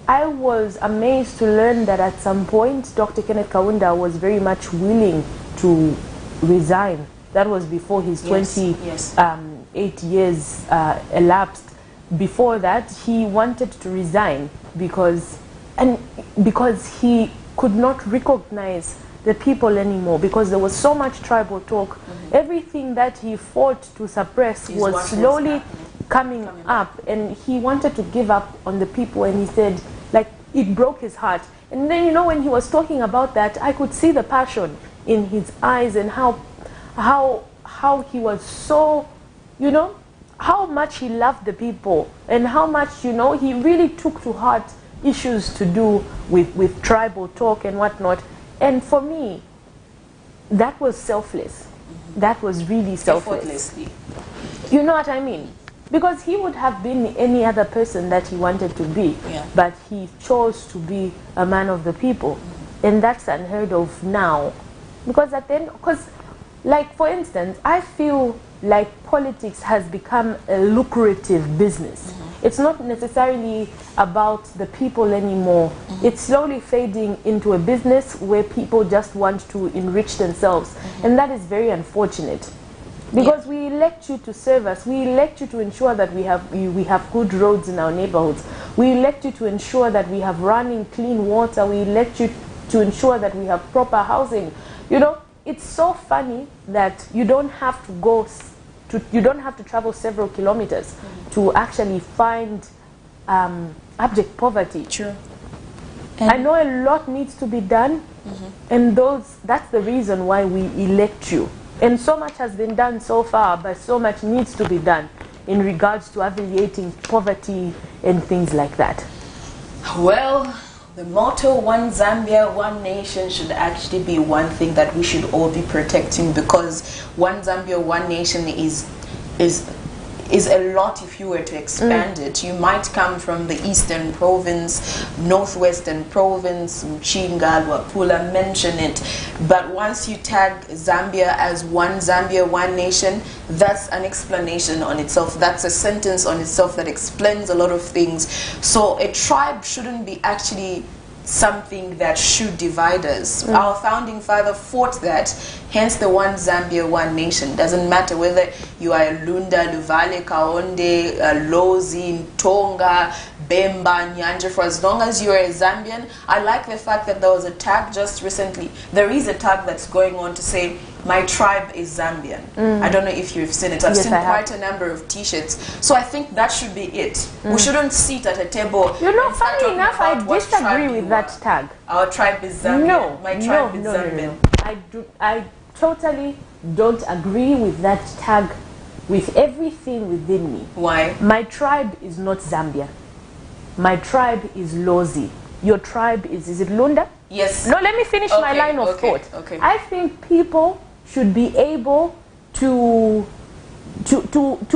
I was amazed to learn that at some point Dr. Kenneth Kaunda was very much willing to resign. That was before his 28 years elapsed. Before that, he wanted to resign because he could not recognize the people anymore, because there was so much tribal talk. Everything that he fought to suppress was slowly coming up, and he wanted to give up on the people, and he said, like, it broke his heart. And then, you know, when he was talking about that, I could see the passion in his eyes, and how he was so, you know, how much he loved the people, and how much, you know, he really took to heart issues to do with tribal talk and whatnot. And for me, that was selfless. That was really selfless. You know what I mean? Because he would have been any other person that he wanted to be, but he chose to be a man of the people. And that's unheard of now. Because at the end, like, for instance, I feel like politics has become a lucrative business. It's not necessarily about the people anymore. It's slowly fading into a business where people just want to enrich themselves. And that is very unfortunate. Because we elect you to serve us. We elect you to ensure that we have good roads in our neighborhoods. We elect you to ensure that we have running clean water. We elect you to ensure that we have proper housing. You know, it's so funny that you don't have to go you don't have to travel several kilometers to actually find abject poverty. True. I know a lot needs to be done, and that's the reason why we elect you. And so much has been done so far, but so much needs to be done in regards to alleviating poverty and things like that. Well, the motto, One Zambia, One Nation, should actually be one thing that we should all be protecting, because One Zambia, One Nation is a lot if you were to expand it. You might come from the Eastern Province, Northwestern Province, Mchinga, Wapula, mention it. But once you tag Zambia as One Zambia, One Nation, that's an explanation on itself. That's a sentence on itself that explains a lot of things. So a tribe shouldn't be actually something that should divide us. Our founding father fought that, hence the One Zambia, One Nation. Doesn't matter whether you are Lunda, Luvale, Kaonde, Lozi, Tonga, Bemba, Nyanja, for as long as you're a Zambian. I like the fact that there was a tag just recently. There is a tag that's going on to say, my tribe is Zambian. I don't know if you've seen it. I've seen quite a number of t-shirts. So I think that should be it. We shouldn't sit at a table. You know, funny enough, I disagree with that tag. Our tribe is Zambian. No, my tribe is Zambian. I totally don't agree with that tag with everything within me. Why? My tribe is not Zambia. My tribe is Lozi. Your tribe is it Lunda? Yes. No, let me finish my line of thought. Okay. I think people should be able to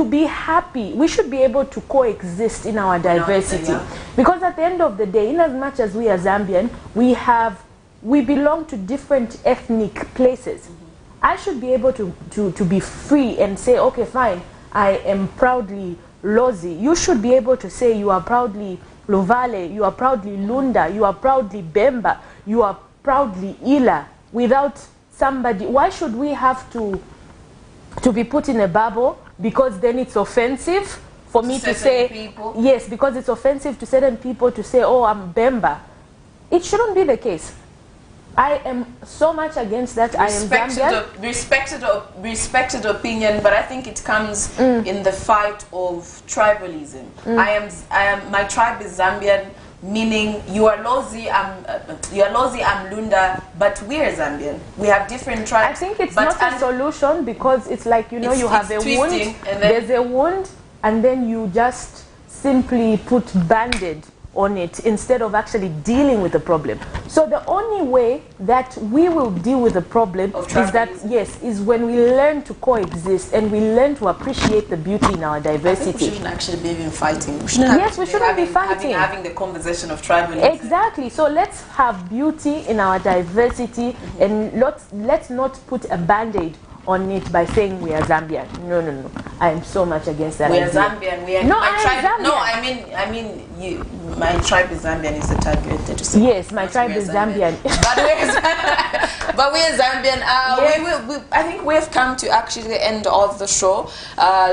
be happy. We should be able to coexist in our diversity. Because at the end of the day, in as much as we are Zambian, we belong to different ethnic places. I should be able to be free and say, okay, fine, I am proudly Lozi. You should be able to say you are proudly Luvale, you are proudly Lunda, you are proudly Bemba, you are proudly Ila, without somebody. Why should we have to be put in a bubble? Because then it's offensive for me to say people. Yes, because it's offensive to certain people to say, oh, I'm Bemba. It shouldn't be the case. I am so much against that. I am Zambian. Respected opinion, but I think it comes in the fight of tribalism. My tribe is Zambian, meaning you are Lozi, I'm Lunda, but we are Zambian. We have different tribes. I think it's not a solution, because it's like, you know, you have a wound, there's a wound, and then you just simply put Band-Aid on it instead of actually dealing with the problem. So the only way that we will deal with the problem is when we learn to coexist and we learn to appreciate the beauty in our diversity. I think we shouldn't actually be even fighting. We shouldn't be fighting. Having the conversation of tribalism. Exactly. So let's have beauty in our diversity, and let's not put a Band-Aid on it by saying we are Zambian. No. I am so much against that. We are Zambian. We are Zambian. No, I mean, my tribe is Zambian is the target. Yes, my tribe is Zambian. But we are Zambian. I think we have come to actually the end of the show.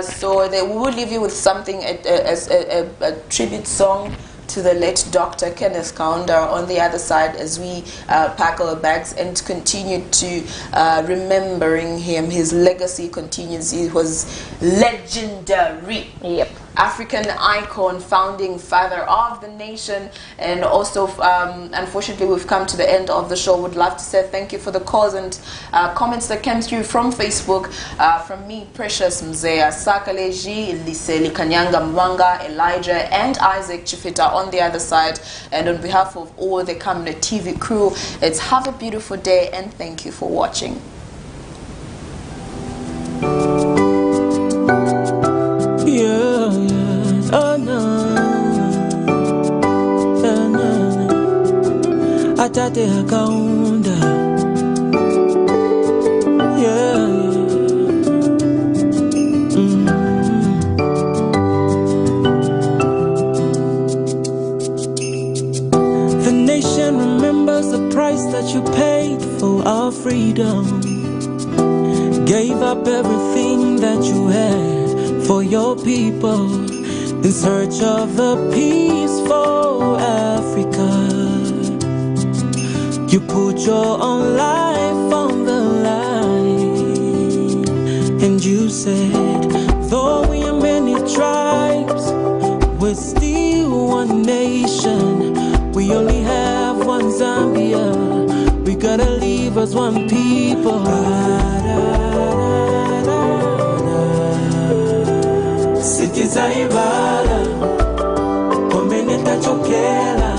So we will leave you with something as a tribute song to the late Dr. Kenneth Kaunda on the other side as we pack our bags and continue to remembering him. His legacy continues. He was legendary. Yep. African icon, founding father of the nation, and also unfortunately we've come to the end of the show. Would love to say thank you for the calls and comments that came through from Facebook, from me, Precious Mzea, Sakaleji, Liseli Kanyanga Mwanga, Elijah and Isaac Chifita on the other side, and on behalf of all the Camnet TV crew, it's have a beautiful day and thank you for watching. Oh no, Atate Kaunda, The nation remembers the price that you paid for our freedom. Gave up everything that you had for your people, in search of a peaceful Africa. You put your own life on the line, and you said, though we are many tribes, we're still one nation. We only have one Zambia. We gotta live as one people. Sitiza ibala, komene tachokela.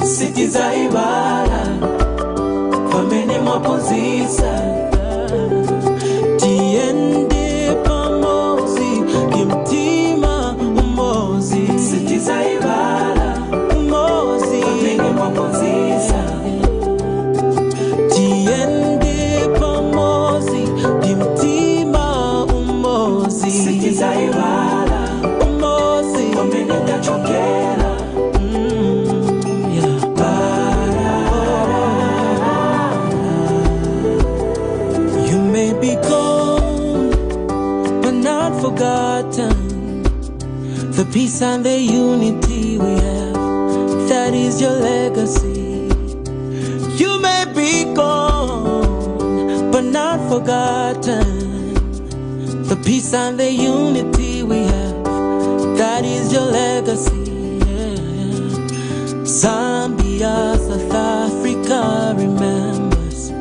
Sitiza ibala, komene mwaponzisa. Tiende pamozi, kimtima umozi. Sitiza ibala, umozi, komene mwaponzisa. Tiende pamozi, kimtima umozi. Sitiza ibala, umozi, komene tachokela. You may be gone, but not forgotten. The peace and the unity we have, that is your legacy. You may be gone, but not forgotten. The peace and the unity we have, that is your legacy. Zambia, South Africa remembers.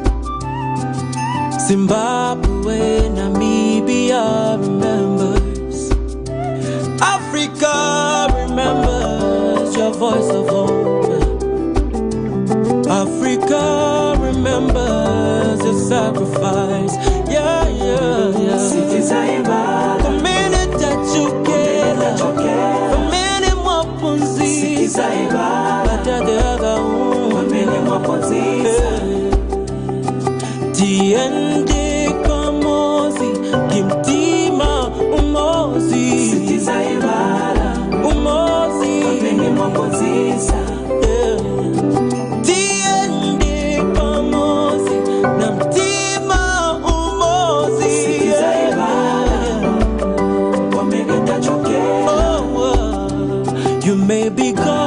Zimbabwe, Namibia remembers. Africa remembers your voice of hope. Africa remembers your sacrifice. Yeah, yeah, yeah. Cities are the minute that you get, the minute more punzi. Cities are the minute more punzi. Tiende kamozi, kimtima umozi. Cities are umozi, the minute more punzi. You may be gone.